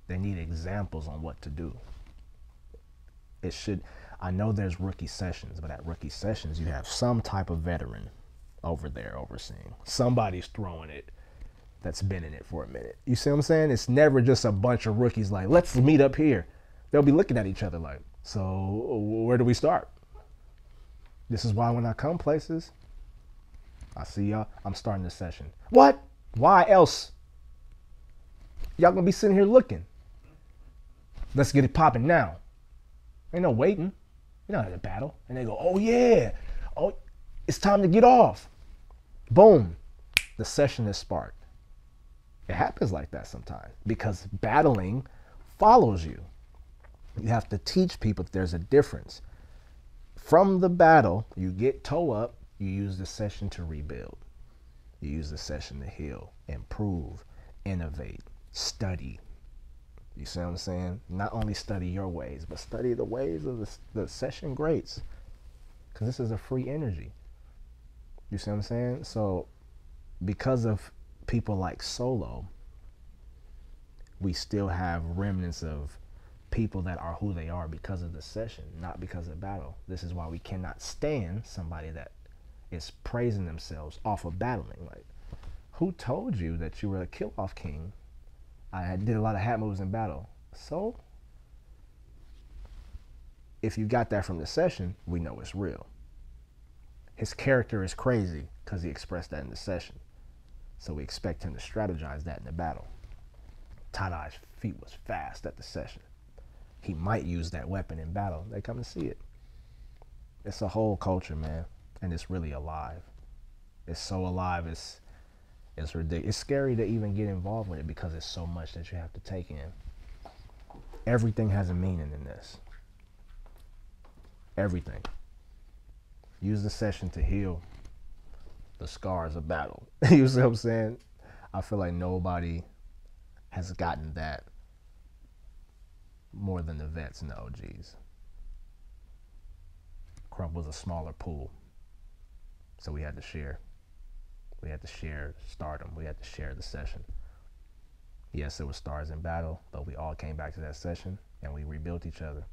They need examples on what to do. It should, I know there's rookie sessions, but at rookie sessions, you have some type of veteran over there overseeing. Somebody's throwing it that's been in it for a minute. You see what I'm saying? It's never just a bunch of rookies like, let's meet up here. They'll be looking at each other like, so where do we start? This is why when I come places, I see y'all, I'm starting the session. What? Why else? Y'all gonna be sitting here looking. Let's get it popping now. Ain't no waiting. You're not in a battle. And they go, oh yeah. Oh, it's time to get off. Boom. The session is sparked. It happens like that sometimes because battling follows you. You have to teach people that there's a difference. From the battle, you get toe up, you use the session to rebuild. You use the session to heal, improve, innovate, study. You see what I'm saying? Not only study your ways, but study the ways of the session greats. Because this is a free energy. You see what I'm saying? So because of people like Solo, we still have remnants of people that are who they are because of the session, not because of battle. This is why we cannot stand somebody that is praising themselves off of battling. Like, who told you that you were a kill-off king? I did a lot of hat moves in battle. So, if you got that from the session, we know it's real. His character is crazy because he expressed that in the session. So we expect him to strategize that in the battle. Tight Eyex feet was fast at the session. He might use that weapon in battle. They come to see it. It's a whole culture, man. and it's really alive. It's so alive, it's ridiculous. It's scary to even get involved with it because it's so much that you have to take in. Everything has a meaning in this. Everything. Use the session to heal the scars of battle. You see what I'm saying? I feel like nobody has gotten that more than the vets and the OGs. Krump was a smaller pool, so we had to share. We had to share stardom. We had to share the session. Yes, it was stars in battle, but we all came back to that session and we rebuilt each other.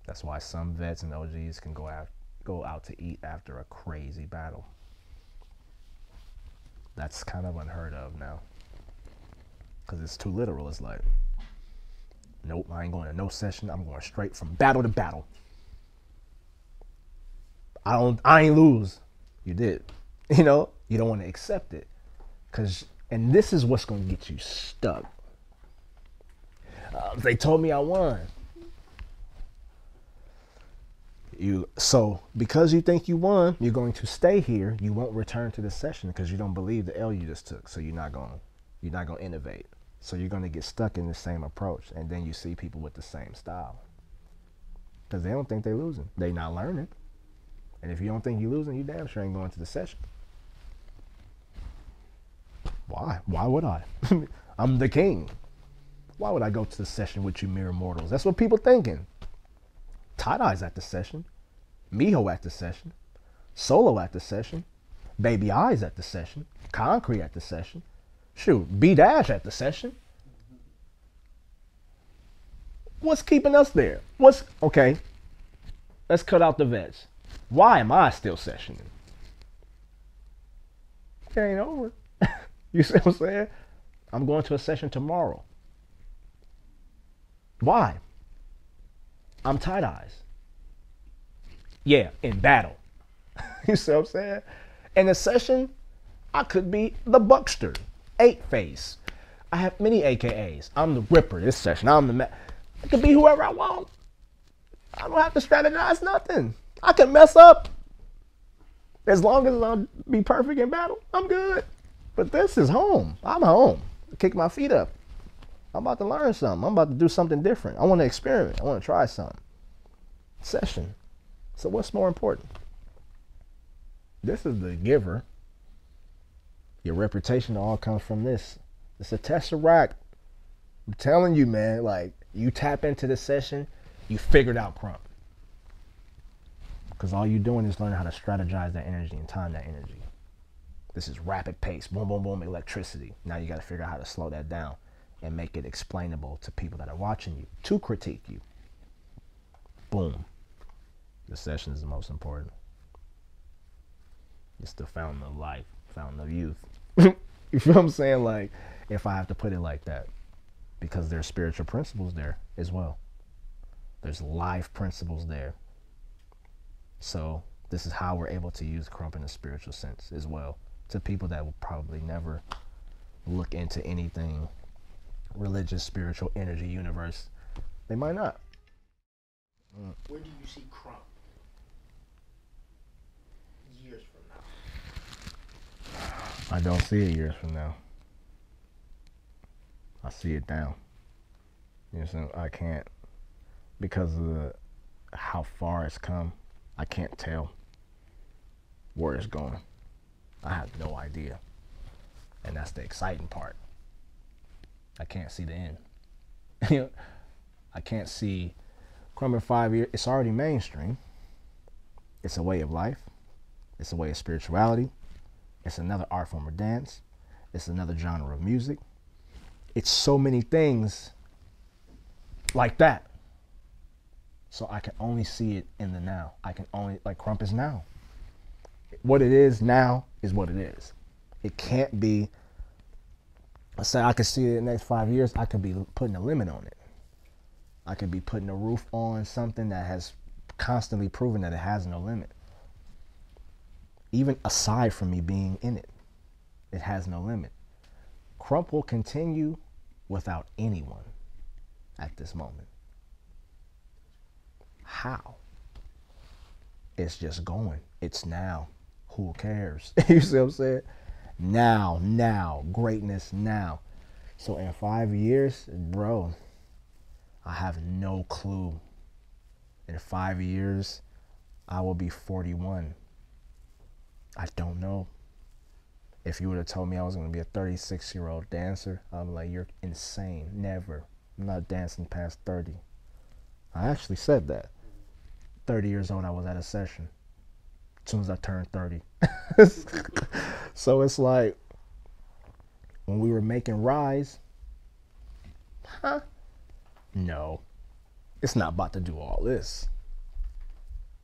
That's why some vets and OGs can go out to eat after a crazy battle. That's kind of unheard of now, because it's too literal. It's like, nope, I ain't going to no session. I'm going straight from battle to battle. I ain't lose. You did. You know, you don't want to accept it, and this is what's going to get you stuck. They told me I won. So because you think you won, you're going to stay here. You won't return to the session because you don't believe the L you just took. So you're not going to innovate. So you're going to get stuck in the same approach, and then you see people with the same style because they don't think they're losing. They not learning. And if you don't think you're losing, you damn sure ain't going to the session. Why? Why would I? I'm the king. Why would I go to the session with you mere mortals? That's what people thinking. Tight Eyex at the session, Miho at the session, Solo at the session, Baby Eyes at the session, Concrete at the session, shoot, B-Dash at the session. What's keeping us there? Okay, let's cut out the vets. Why am I still sessioning? It ain't over. You see what I'm saying? I'm going to a session tomorrow. Why? I'm Tight Eyex. Yeah, in battle. You see what I'm saying? In a session, I could be the Buckster, 8-Face. I have many AKAs. I'm the Ripper this session. I could be whoever I want. I don't have to strategize nothing. I can mess up. As long as I'll be perfect in battle, I'm good. But this is home. I'm home. I kick my feet up. I'm about to learn something. I'm about to do something different. I want to experiment. I want to try something. Session. So what's more important? This is the giver. Your reputation all comes from this. It's a tesseract. I'm telling you, man, like, you tap into the session, you figured out Krump. Because all you're doing is learning how to strategize that energy and time that energy. This is rapid pace, boom, boom, boom, electricity. Now you got to figure out how to slow that down and make it explainable to people that are watching you to critique you. Boom. The session is the most important. It's the fountain of life, fountain of youth. You feel what I'm saying? Like, if I have to put it like that, because there's spiritual principles there as well. There's life principles there. So this is how we're able to use Krump in a spiritual sense as well, to people that will probably never look into anything religious, spiritual, energy, universe. They might not. Where do you see Krump years from now? I don't see it years from now. I see it now. You know what I'm saying? I can't, because of how far it's come, I can't tell where it's going. I have no idea. And that's the exciting part. I can't see the end. I can't see Krump in 5 years. It's already mainstream. It's a way of life. It's a way of spirituality. It's another art form of dance. It's another genre of music. It's so many things like that. So I can only see it in the now. I can only, like, Krump is now. What it is now is what it is. It can't be, let's say I could see it in the next 5 years, I could be putting a limit on it. I could be putting a roof on something that has constantly proven that it has no limit. Even aside from me being in it, it has no limit. Krump will continue without anyone at this moment. How? It's just going. It's now. Who cares? You see what I'm saying? Now. Greatness now. So in 5 years, bro, I have no clue. In 5 years, I will be 41. I don't know. If you would have told me I was going to be a 36-year-old dancer, I'm like, you're insane. Never. I'm not dancing past 30. I actually said that. 30 years old, I was at a session. As soon as I turned 30. So it's like, when we were making Rise, no. It's not about to do all this.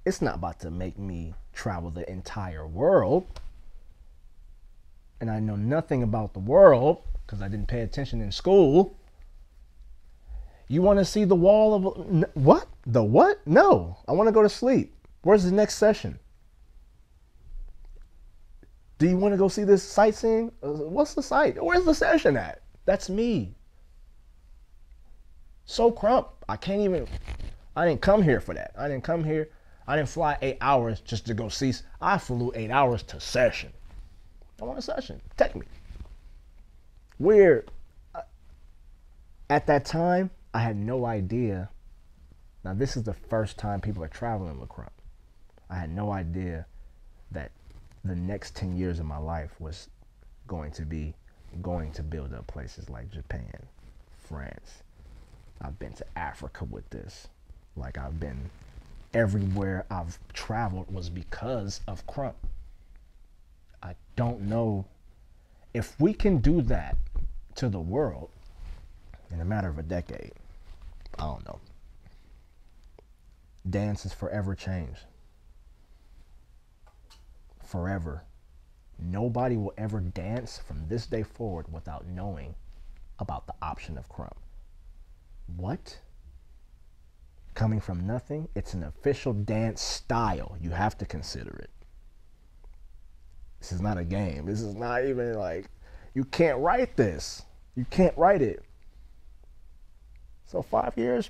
It's not about to make me travel the entire world. And I know nothing about the world because I didn't pay attention in school. You want to see the wall of what? The what? No, I want to go to sleep. Where's the next session? Do you want to go see this sightseeing? What's the site? Where's the session at? That's me. So Krump, I didn't come here for that. I didn't fly 8 hours just to go see. I flew 8 hours to session. I want a session. Take me. Weird. At that time, I had no idea. Now, this is the first time people are traveling with Krump. I had no idea that the next 10 years of my life was going to build up places like Japan, France. I've been to Africa with this. Like, I've been everywhere I've traveled was because of Krump. I don't know if we can do that to the world in a matter of a decade. I don't know. Dance is forever changed. Forever. Nobody will ever dance from this day forward without knowing about the option of Krump. What? Coming from nothing, it's an official dance style. You have to consider it. This is not a game. This is not even like, you can't write this. You can't write it. So 5 years,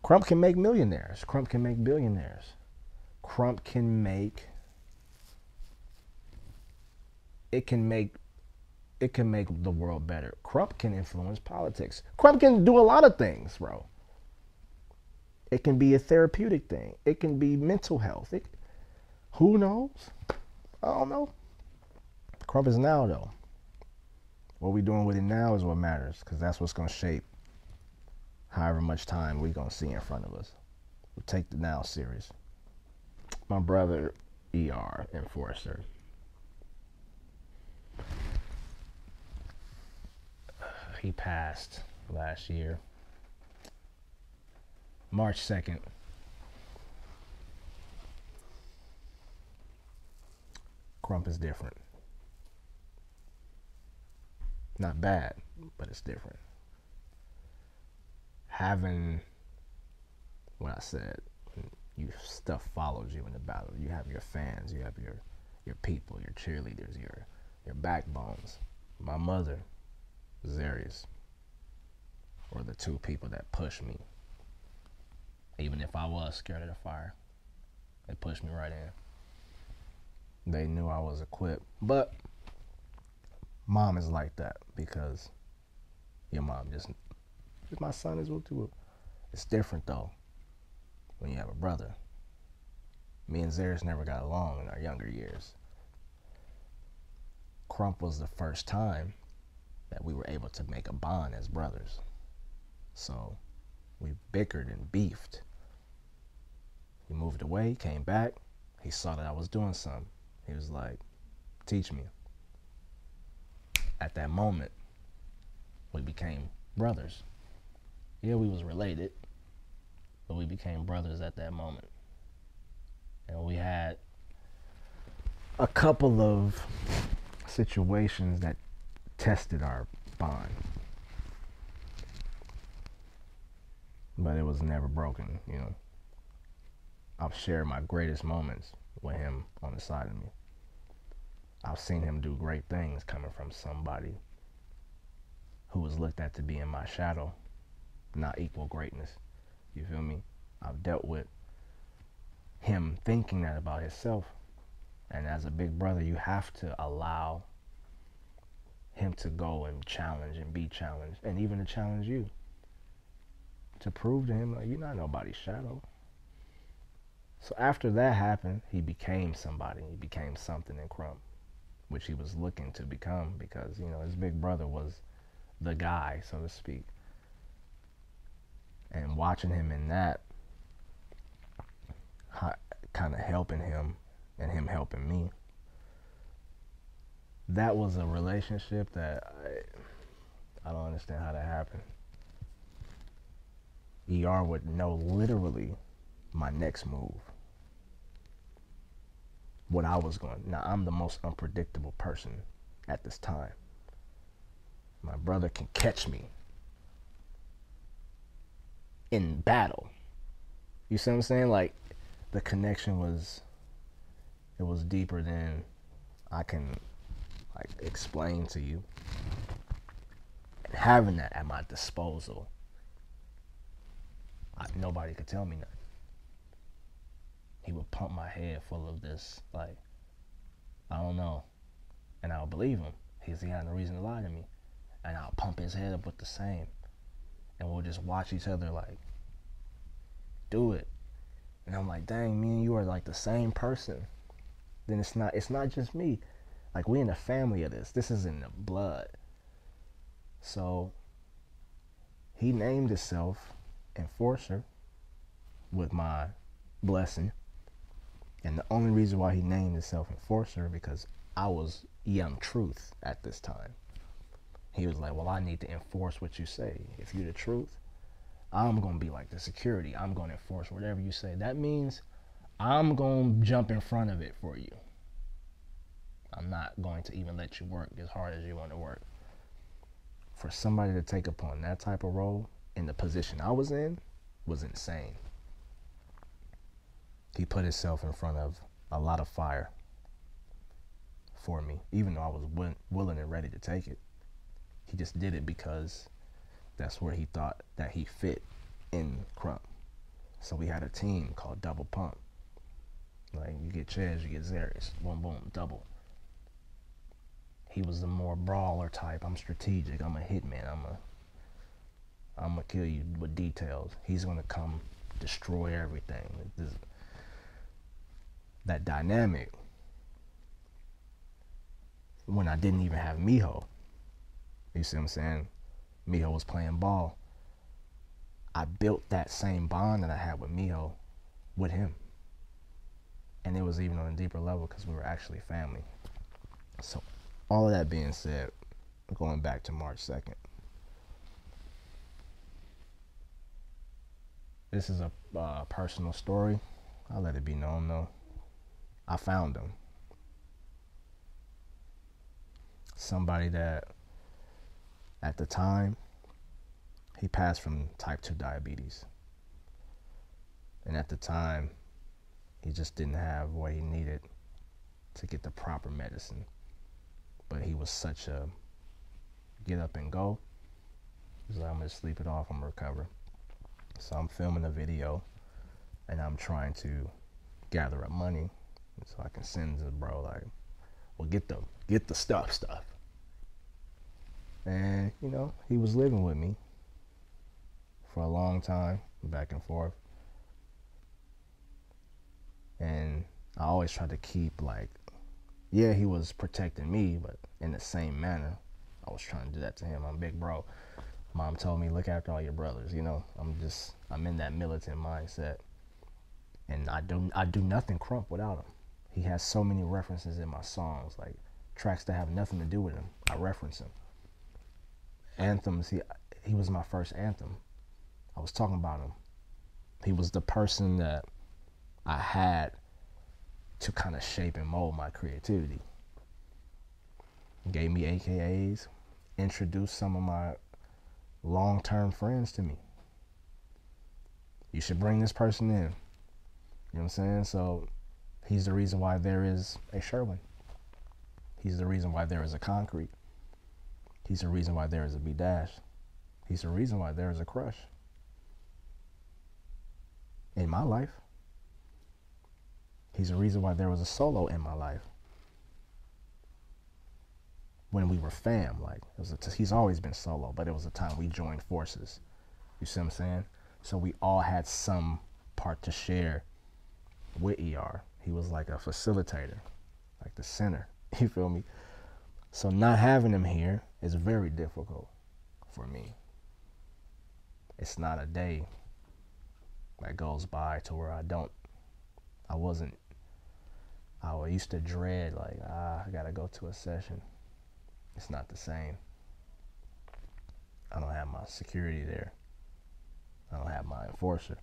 Krump can make millionaires. Krump can make billionaires. Krump can make, it can make the world better. Krump can influence politics. Krump can do a lot of things, bro. It can be a therapeutic thing. It can be mental health. Who knows? I don't know. Krump is now, though. What we doing with it now is what matters, because that's what's going to shape however much time we're going to see in front of us. We'll take the now serious. My brother, ER, Enforcer. He passed last year. March 2nd. Krump is different. Not bad, but it's different. Having what I said, stuff follows you in the battle. You have your fans, you have your people, your cheerleaders, your backbones. My mother, Zarius, were the two people that pushed me. Even if I was scared of the fire, they pushed me right in. They knew I was equipped. But mom is like that because your mom just, my son is whoop-de-whoop. It's different though when you have a brother. Me and Zarius never got along in our younger years. Krump was the first time that we were able to make a bond as brothers. So we bickered and beefed. He moved away, came back. He saw that I was doing something. He was like, teach me. At that moment, we became brothers. Yeah, we was related, but we became brothers at that moment. And we had a couple of situations that tested our bond. But it was never broken, you know. I've shared my greatest moments with him on the side of me. I've seen him do great things coming from somebody who was looked at to be in my shadow, not equal greatness. You feel me? I've dealt with him thinking that about himself. And as a big brother, you have to allow him to go and challenge and be challenged, and even to challenge you, to prove to him, like, you're not nobody's shadow. So after that happened, he became somebody. He became something in Krump, which he was looking to become, because, you know, his big brother was the guy, so to speak. And watching him in that, kind of helping him and him helping me, that was a relationship that I don't understand how that happened. ER would know literally my next move, what I was going. Now, I'm the most unpredictable person at this time. My brother can catch me in battle. You see what I'm saying? Like, the connection was, it was deeper than I can, like, explain to you. And having that at my disposal, nobody could tell me nothing. He would pump my head full of this, like, I don't know. And I'll believe him. He had no reason to lie to me. And I'll pump his head up with the same. And we'll just watch each other, like, do it. And I'm like, dang, me and you are like the same person. Then it's not just me. Like, we in the family of this. This is in the blood. So he named himself Enforcer with my blessing. And the only reason why he named himself Enforcer, because I was young truth at this time. He was like, well, I need to enforce what you say. If you're the truth, I'm going to be like the security. I'm going to enforce whatever you say. That means I'm going to jump in front of it for you. I'm not going to even let you work as hard as you want to work. For somebody to take upon that type of role in the position I was in was insane. He put himself in front of a lot of fire for me, even though I was willing and ready to take it. He just did it because that's where he thought that he fit in Krump. So we had a team called Double Pump. Like, you get Chaz, you get Zarius, boom, boom, double. He was the more brawler type. I'm strategic. I'm a hitman. I'm gonna kill you with details. He's gonna come destroy everything. That dynamic. When I didn't even have Miho, you see what I'm saying? Miho was playing ball. I built that same bond that I had with Miho with him. And it was even on a deeper level because we were actually family. So all of that being said, going back to March 2nd. This is a personal story. I'll let it be known though. I found him. Somebody that at the time, he passed from type 2 diabetes. And at the time, he just didn't have what he needed to get the proper medicine. But he was such a get up and go. He's like, I'm gonna sleep it off, I'm gonna recover. So I'm filming a video and I'm trying to gather up money so I can send to the bro, like, well, get the stuff. And, you know, he was living with me for a long time, back and forth. And I always tried to keep, like, yeah, he was protecting me, but in the same manner, I was trying to do that to him. I'm big bro. Mom told me, look after all your brothers, you know. I'm in that militant mindset. And I do nothing Krump without him. He has so many references in my songs, like tracks that have nothing to do with him. I reference him. Anthems, he was my first anthem. I was talking about him. He was the person that I had to kind of shape and mold my creativity. Gave me AKAs, introduced some of my long-term friends to me. You should bring this person in. You know what I'm saying? So he's the reason why there is a Sherwin. He's the reason why there is a Concrete. He's the reason why there is a B-Dash. He's the reason why there is a Crush. In my life. He's the reason why there was a solo in my life. When we were fam, like, he's always been solo, but it was a time we joined forces. You see what I'm saying? So we all had some part to share with ER. He was like a facilitator, like the center. You feel me? So not having him here is very difficult for me. It's not a day that goes by to where I used to dread, like, I gotta go to a session. It's not the same. I don't have my security there. I don't have my enforcer.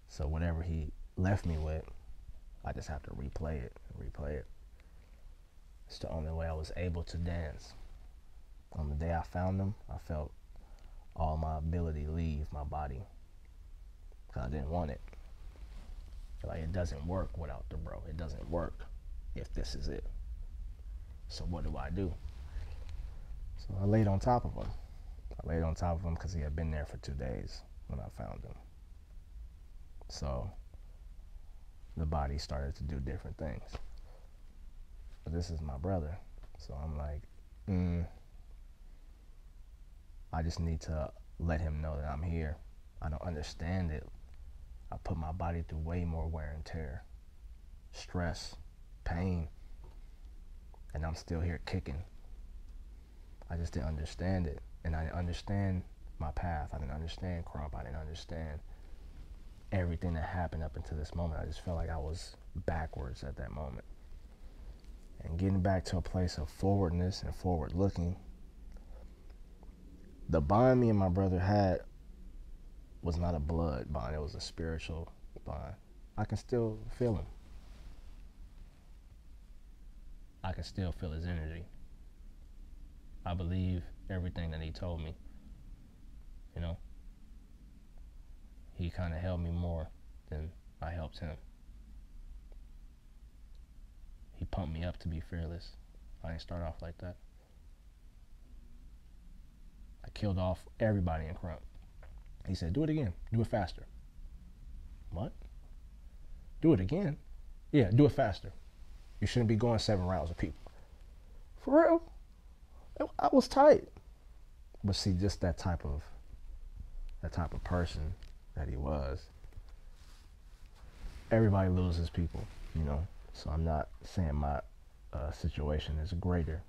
So whatever he left me with, I just have to replay it. It's the only way I was able to dance. On the day I found him, I felt all my ability leave my body. Cause I didn't want it. Like, it doesn't work without the bro. It doesn't work if this is it. So what do? So I laid on top of him. Because he had been there for 2 days when I found him. So the body started to do different things. But this is my brother. So I'm like, I just need to let him know that I'm here. I don't understand it. I put my body through way more wear and tear, stress, pain, and I'm still here kicking. I just didn't understand it. And I didn't understand my path. I didn't understand Krump. I didn't understand everything that happened up until this moment. I just felt like I was backwards at that moment. And getting back to a place of forwardness and forward looking, the bond me and my brother had was not a blood bond. It was a spiritual bond. I can still feel him. I can still feel his energy. I believe everything that he told me. You know, he kind of held me more than I helped him. He pumped me up to be fearless. I didn't start off like that. I killed off everybody in Krump. He said, do it again. Do it faster. What? Do it again? Yeah, do it faster. You shouldn't be going 7 rounds with people. For real? I was tight. But see, just that type of person that he was. Everybody loses people, you know. So I'm not saying my situation is greater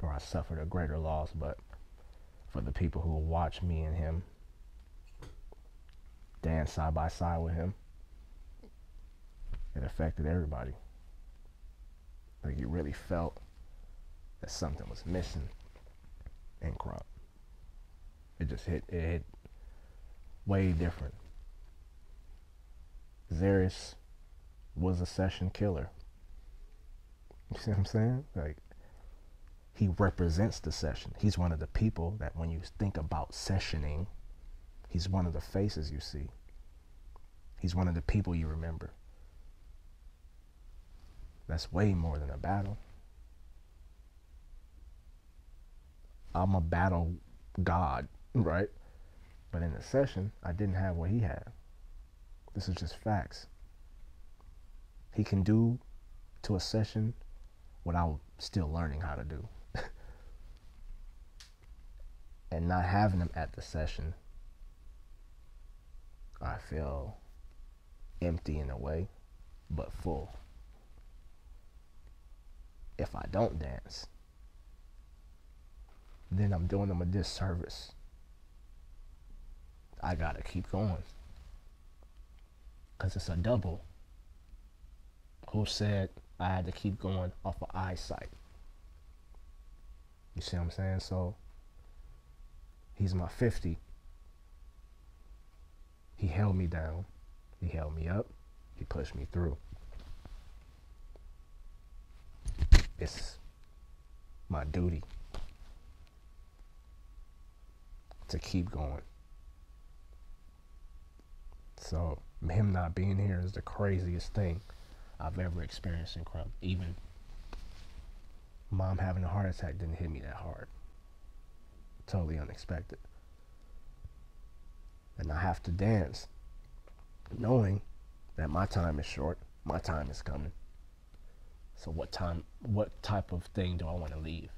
or I suffered a greater loss, but for the people who will watch me and him dance side by side with him, it affected everybody. Like, you really felt that something was missing in Krump. It hit way different. Zarius was a session killer. You see what I'm saying? Like, he represents the session. He's one of the people that when you think about sessioning, he's one of the faces you see. He's one of the people you remember. That's way more than a battle. I'm a battle god, right? But in the session, I didn't have what he had. This is just facts. He can do to a session what I'm still learning how to do. And not having him at the session, I feel empty in a way, but full. If I don't dance, then I'm doing them a disservice. I gotta keep going. Because it's a double. Who said I had to keep going off of eyesight? You see what I'm saying? So, he's my 50. He held me down. He held me up. He pushed me through. It's my duty to keep going. So him not being here is the craziest thing I've ever experienced in Krump. Even mom having a heart attack didn't hit me that hard. Totally unexpected. And I have to dance knowing that my time is short My time is coming. So what type of thing do I want to leave?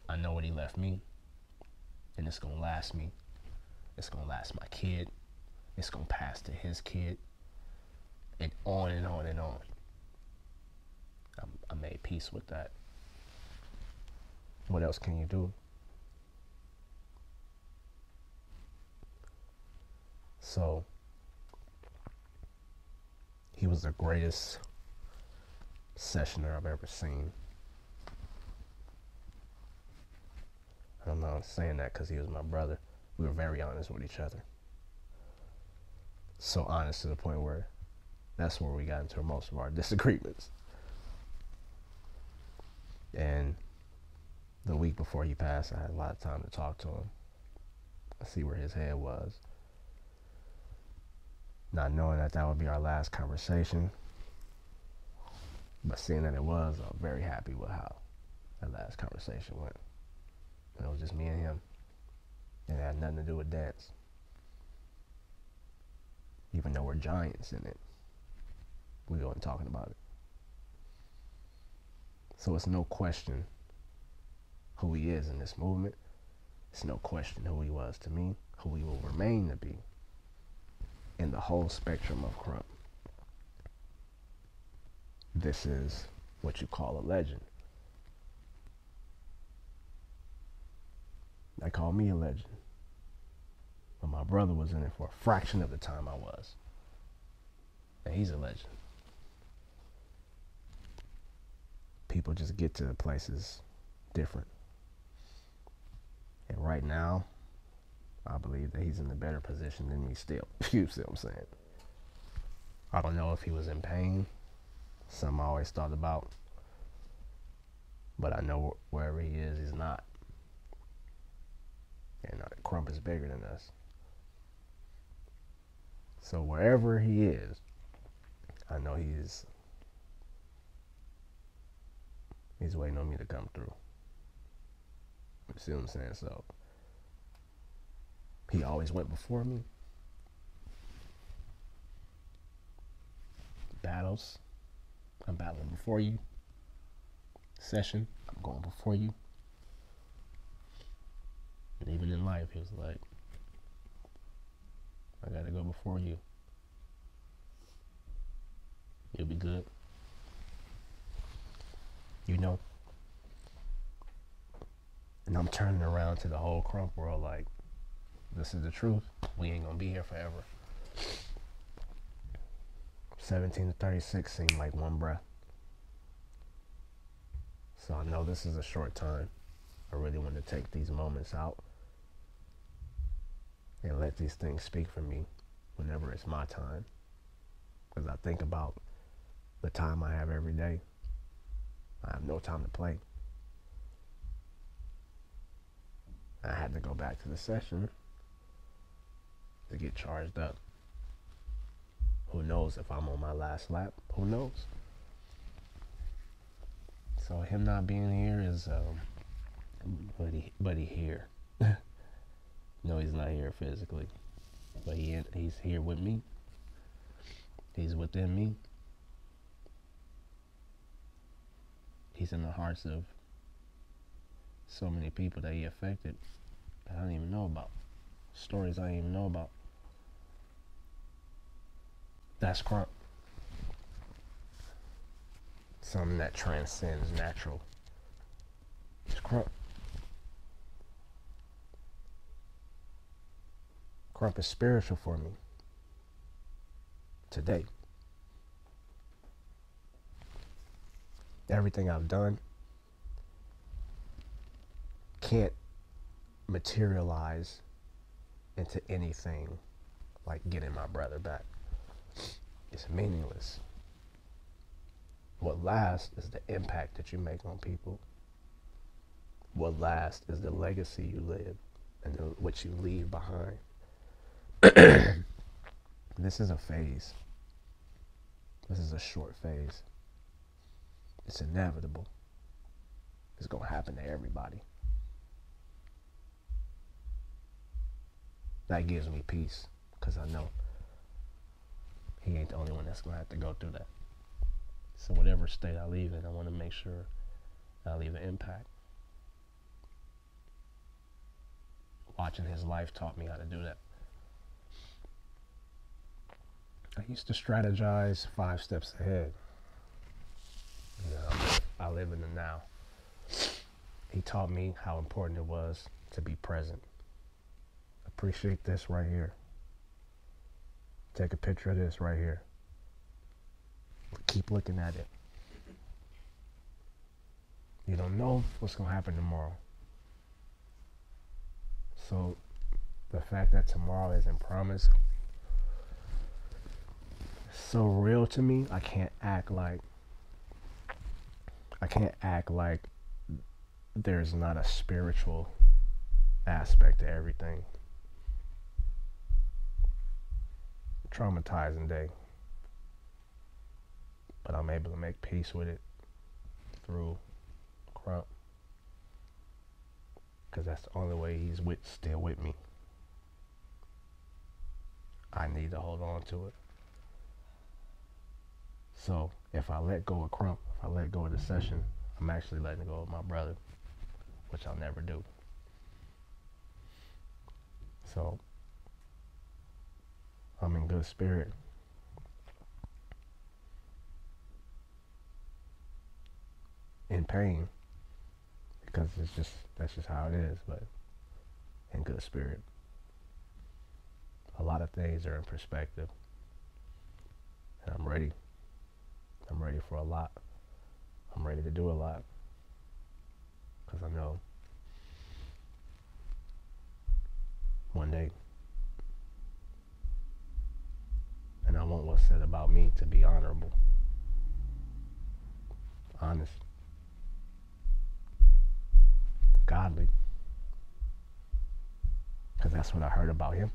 I know what he left me, and it's gonna last me. It's gonna last my kid. It's gonna pass to his kid, and on and on and on. I made peace with that. What else can you do? So, he was the greatest sessioner I've ever seen. I don't know, I'm saying that because he was my brother. We were very honest with each other. So honest to the point where that's where we got into most of our disagreements. And the week before he passed, I had a lot of time to talk to him. I see where his head was. Not knowing that that would be our last conversation, but seeing that it was, I'm very happy with how that last conversation went. It was just me and him, and it had nothing to do with dance. Even though we're giants in it, we go and talking about it. So it's no question who he is in this movement. It's no question who he was to me, who he will remain to be in the whole spectrum of Krump. This is what you call a legend. They call me a legend. But my brother was in it for a fraction of the time I was. And he's a legend. People just get to the places different. And right now, I believe that he's in a better position than me still. You see what I'm saying? I don't know if he was in pain. Something I always thought about. But I know wherever he is, he's not. And Krump is bigger than us. So wherever he is, I know he's waiting on me to come through. You see what I'm saying? So he always went before me. Battles, I'm battling before you. Session, I'm going before you. And even in life, he was like, I gotta go before you. You'll be good. You know? And I'm turning around to the whole Krump world like, this is the truth. We ain't gonna be here forever. 17 to 36 seemed like one breath. So I know this is a short time. I really want to take these moments out and let these things speak for me whenever it's my time. Because I think about the time I have every day. I have no time to play. I had to go back to the session to get charged up. Who knows if I'm on my last lap? Who knows? So him not being here is, but he here. No, he's not here physically, but he's here with me. He's within me. He's in the hearts of so many people that he affected that I don't even know about. Stories I don't even know about. That's Krump. Something that transcends natural. It's Krump. Krump is spiritual for me today. Everything I've done can't materialize into anything like getting my brother back. It's meaningless. What lasts is the impact that you make on people. What lasts is the legacy you live and what you leave behind. This is a phase. This is a short phase. It's inevitable. It's gonna happen to everybody. That gives me peace, because I know he ain't ain't the only one that's gonna have to go through that. So whatever state I leave in, I want to make sure I leave an impact. Watching his life taught me how to do that. I used to strategize 5 steps ahead. I live in the now. He taught me how important it was to be present. Appreciate this right here. Take a picture of this right here. Keep looking at it. You don't know what's going to happen tomorrow. So the fact that tomorrow isn't promised is so real to me. I can't act like there's not a spiritual aspect to everything. Traumatizing day, but I'm able to make peace with it through Krump, because that's the only way he's still with me. I need to hold on to it. So if I let go of Krump, if I let go of the session, I'm actually letting go of my brother, which I'll never do. So I'm in good spirit. In pain, because that's just how it is, but in good spirit. A lot of things are in perspective, and I'm ready. I'm ready for a lot. I'm ready to do a lot, because I know one day, and I want what's said about me to be honorable, honest, godly, because that's what I heard about him.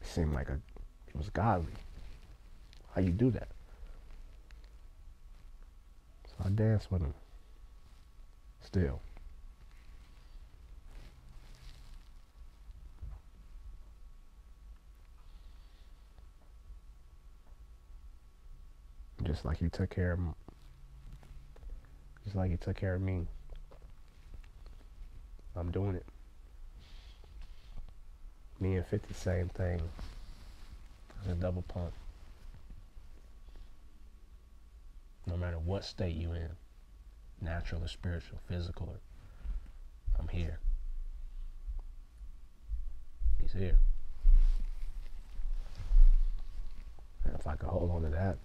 It seemed like he was godly. How you do that? So I dance with him still. Just like he took care of him. Just like he took care of me. I'm doing it. Me and 50, same thing. It's a double pump. No matter what state you in, natural or spiritual, physical, I'm here. He's here. And if I could hold on to that,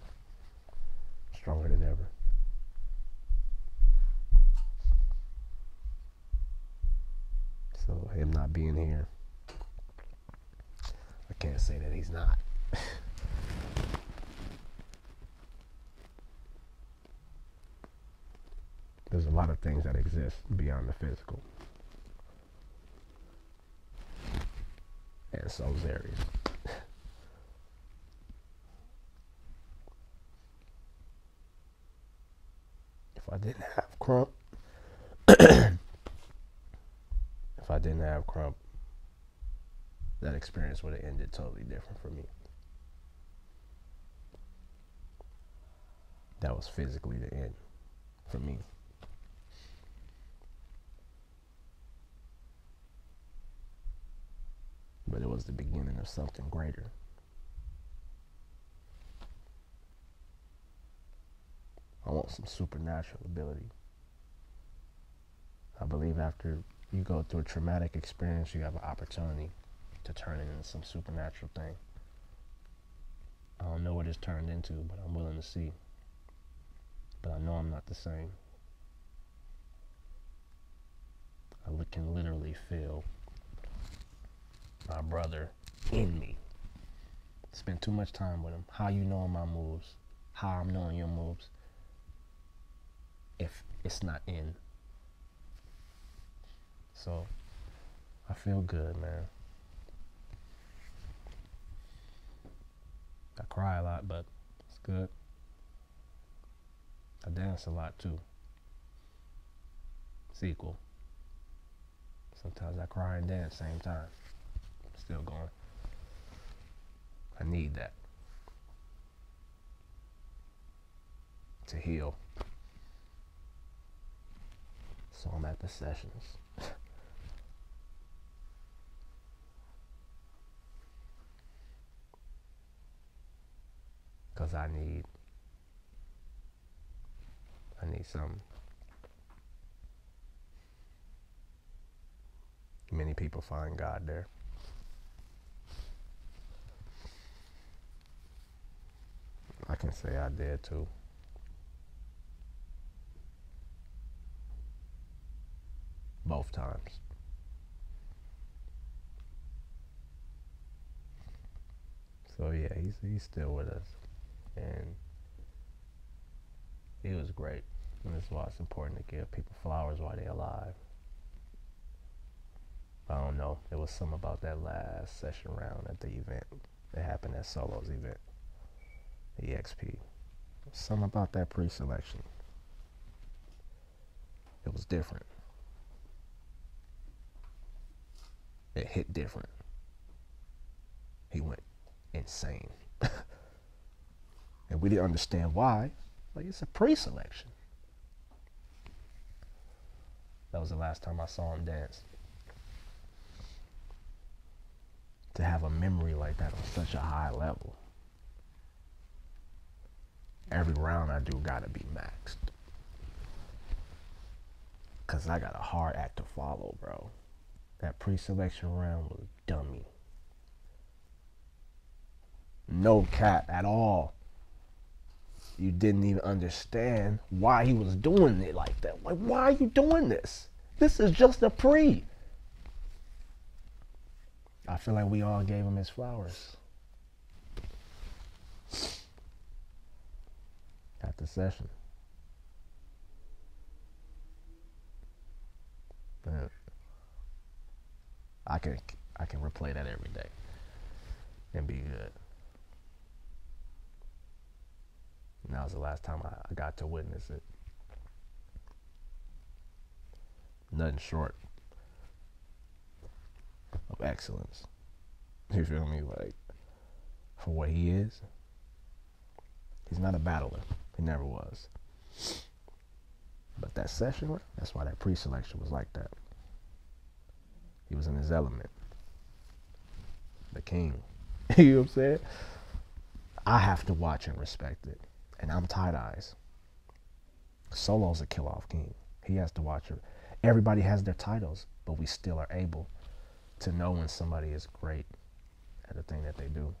stronger than ever. So him not being here, I can't say that he's not. There's a lot of things that exist beyond the physical. And so's areas. If I didn't have Krump, that experience would have ended totally different for me. That was physically the end for me. But it was the beginning of something greater. I want some supernatural ability. I believe after you go through a traumatic experience, you have an opportunity to turn it into some supernatural thing. I don't know what it's turned into, but I'm willing to see. But I know I'm not the same. I can literally feel my brother in me. Spend too much time with him. How you knowing my moves? How I'm knowing your moves? If it's not in. So I feel good, man. I cry a lot, but it's good. I dance a lot too. It's equal. Sometimes I cry and dance same time. Still going. I need that. to heal. So I'm at the sessions. Because I need something. Many people find God there. I can say I did too. Both times. So yeah, he's still with us. And he was great. And that's why it's important to give people flowers while they're alive. I don't know. There was something about that last session round at the event. It happened at Solo's event, the EXP. Something about that pre-selection. It was different. It hit different. He went insane. And we didn't understand why. Like, it's a pre-selection. That was the last time I saw him dance. To have a memory like that on such a high level. Every round I do gotta be maxed. Cause I got a hard act to follow, bro. That pre-selection round was dummy. No cap at all. You didn't even understand why he was doing it like that. Like, why are you doing this? This is just a pre. I feel like we all gave him his flowers. At the session. Man, I can replay that every day and be good. And that was the last time I got to witness it. Nothing short of excellence. You feel me? Like, for what he is, he's not a battler. He never was. But that session, that's why that pre-selection was like that. He was in his element. The king. You know what I'm saying? I have to watch and respect it. And I'm Tight Eyex. Solo's a kill-off king. He has to watch it. Everybody has their titles, but we still are able to know when somebody is great at the thing that they do.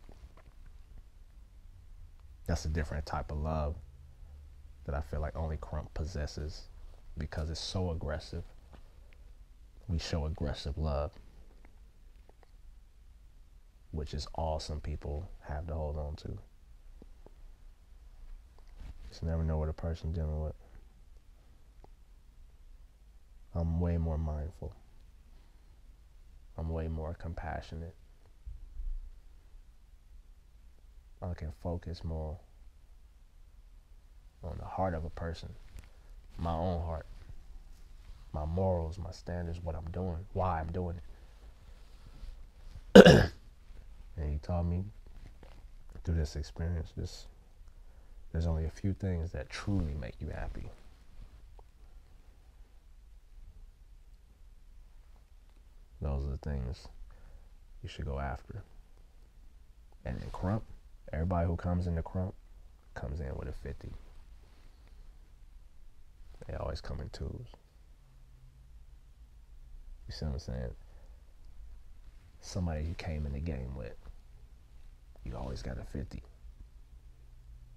That's a different type of love that I feel like only Krump possesses because it's so aggressive. We show aggressive love, which is all some people have to hold on to. Just never know what a person's dealing with. I'm way more mindful. I'm way more compassionate. I can focus more on the heart of a person, my own heart, my morals, my standards, what I'm doing, why I'm doing it. And he taught me through this experience, there's only a few things that truly make you happy. Those are the things you should go after. And in Krump, everybody who comes into Krump comes in with a 50. They always come in twos. You see what I'm saying? Somebody you came in the game with, you always got a 50.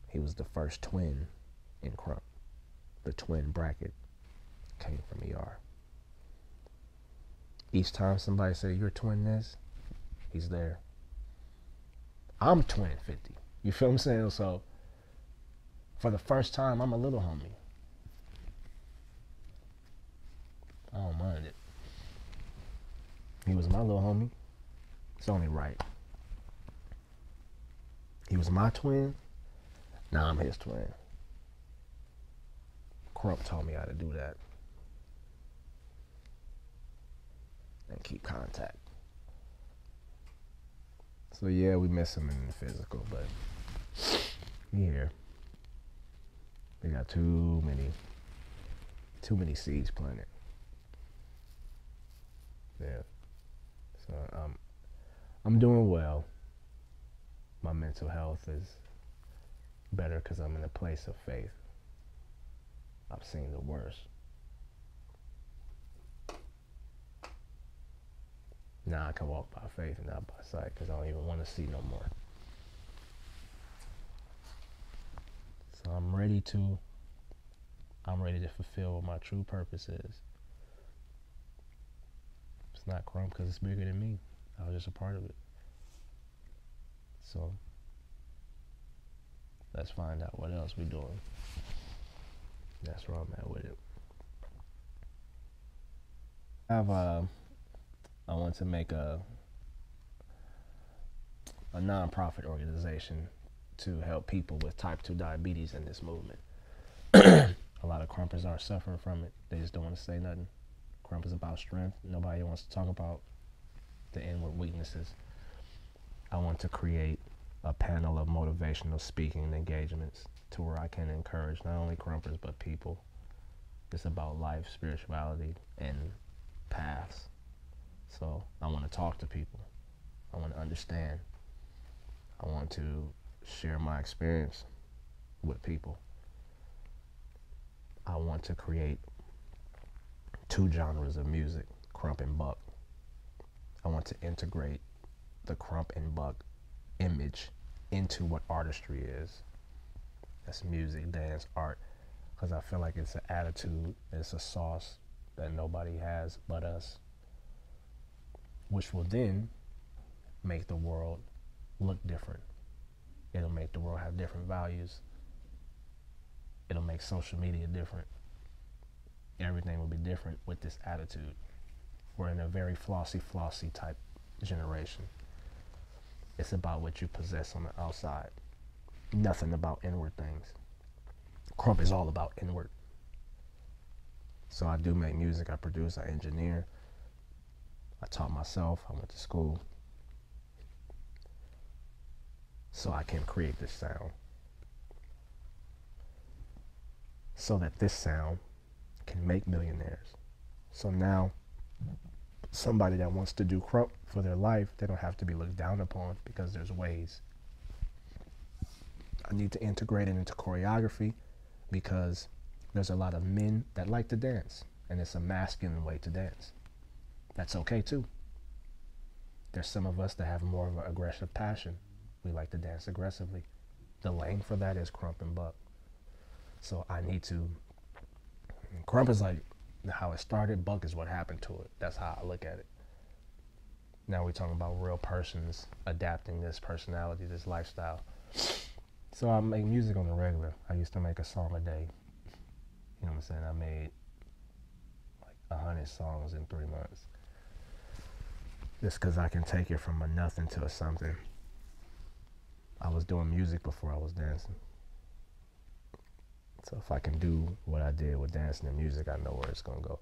He was the first twin in Krump. The twin bracket came from ER. Each time somebody say you're twin this, he's there. I'm twin 50. You feel what I'm saying? So for the first time, I'm a little homie. I don't mind it. He was my little homie. It's only right. He was my twin. Now I'm his twin. Krump taught me how to do that. And keep contact. So yeah, we miss him in the physical, but he here. They got too many seeds planted. Yeah. So I'm doing well. My mental health is better because I'm in a place of faith. I've seen the worst. Now I can walk by faith and not by sight because I don't even want to see no more. So I'm ready to fulfill what my true purpose is. It's not Krump because it's bigger than me. I was just a part of it. So let's find out what else we're doing. That's where I'm at with it. I want to make a non-profit organization to help people with type 2 diabetes in this movement. A lot of Krumpers are suffering from it. They just don't want to say nothing. Krump is about strength. Nobody wants to talk about the inward weaknesses. I want to create a panel of motivational speaking and engagements to where I can encourage not only Krumpers but people. It's about life, spirituality, and paths. So I want to talk to people. I want to understand. I want to share my experience with people. I want to create 2 genres of music, Krump and Buck. I want to integrate the Krump and Buck image into what artistry is. That's music, dance, art, because I feel like it's an attitude, it's a sauce that nobody has but us, which will then make the world look different. It'll make the world have different values. It'll make social media different. Everything will be different with this attitude. We're in a very flossy type generation. It's about what you possess on the outside. Nothing about inward things. Krump is all about inward. So I do make music, I produce, I engineer. I taught myself, I went to school. So I can create this sound. So that this sound can make millionaires. So now, somebody that wants to do Krump for their life, they don't have to be looked down upon because there's ways. I need to integrate it into choreography because there's a lot of men that like to dance, and it's a masculine way to dance. That's okay too. There's some of us that have more of an aggressive passion. We like to dance aggressively. The lane for that is Krump and Buck. So I need to, Krump is like how it started, Buck is what happened to it. That's how I look at it. Now we're talking about real persons adapting this personality, this lifestyle. So I make music on the regular. I used to make a song a day. You know what I'm saying? I made like 100 songs in 3 months. Just because I can take it from a nothing to a something. I was doing music before I was dancing. So if I can do what I did with dancing and music, I know where it's going to go.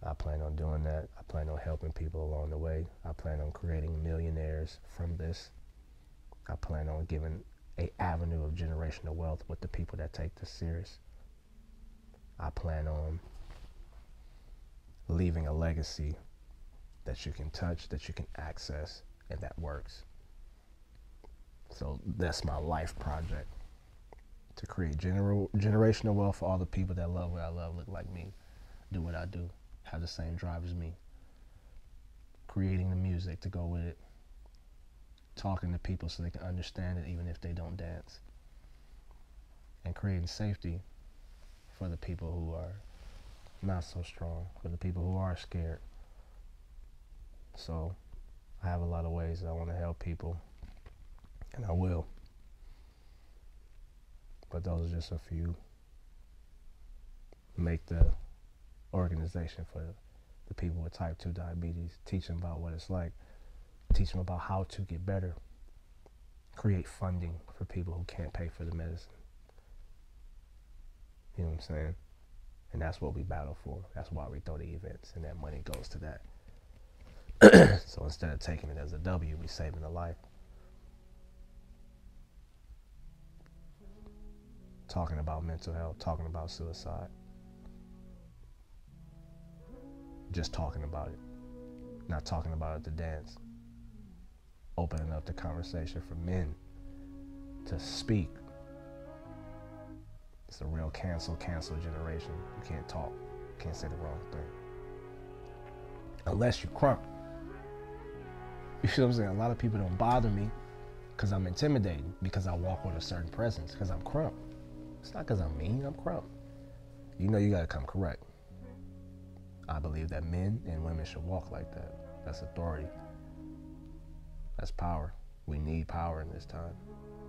I plan on doing that. I plan on helping people along the way. I plan on creating millionaires from this. I plan on giving an avenue of generational wealth with the people that take this serious. I plan on leaving a legacy that you can touch, that you can access, and that works. So that's my life project. To create generational wealth for all the people that love what I love, look like me, do what I do, have the same drive as me. Creating the music to go with it. Talking to people so they can understand it even if they don't dance. And creating safety for the people who are not so strong, for the people who are scared. So I have a lot of ways that I want to help people, and I will. But those are just a few. Make the organization for the people with type 2 diabetes, teach them about what it's like, teach them about how to get better, create funding for people who can't pay for the medicine. You know what I'm saying? And that's what we battle for. That's why we throw the events, and that money goes to that. So instead of taking it as a W, we saving a life. talking about mental health, talking about suicide. Just talking about it, not talking about it to dance. Opening up the conversation for men to speak. It's a real cancel generation. You can't talk, you can't say the wrong thing. Unless you Krump. You feel what I'm saying? A lot of people don't bother me because I'm intimidating, because I walk with a certain presence, because I'm Krump. It's not because I'm mean, I'm Krump. You know you gotta come correct. I believe that men and women should walk like that. That's authority. That's power. We need power in this time,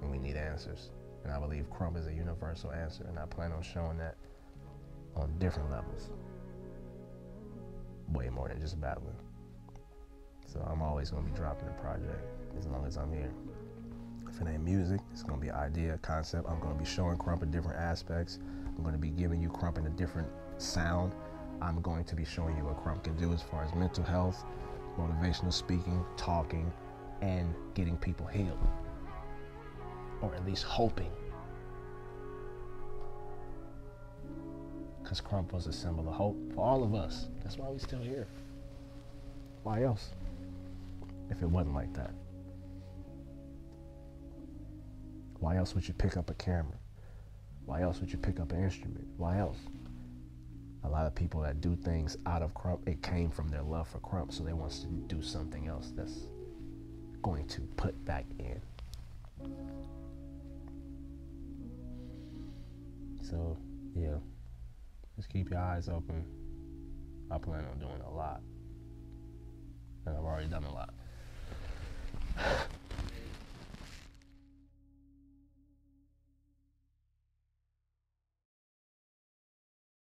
and we need answers. And I believe Krump is a universal answer, and I plan on showing that on different levels. Way more than just battling. So I'm always gonna be dropping a project as long as I'm here. If it ain't music, it's gonna be an idea, concept. I'm gonna be showing Krump in different aspects. I'm gonna be giving you Krump in a different sound. I'm going to be showing you what Krump can do as far as mental health, motivational speaking, talking, and getting people healed. Or at least hoping. Because Krump was a symbol of hope for all of us. That's why we're still here. Why else? If it wasn't like that. Why else would you pick up a camera? Why else would you pick up an instrument? Why else? A lot of people that do things out of Krump, it came from their love for Krump, so they want to do something else that's going to put back in. So, yeah, just keep your eyes open. I plan on doing a lot, and I've already done a lot.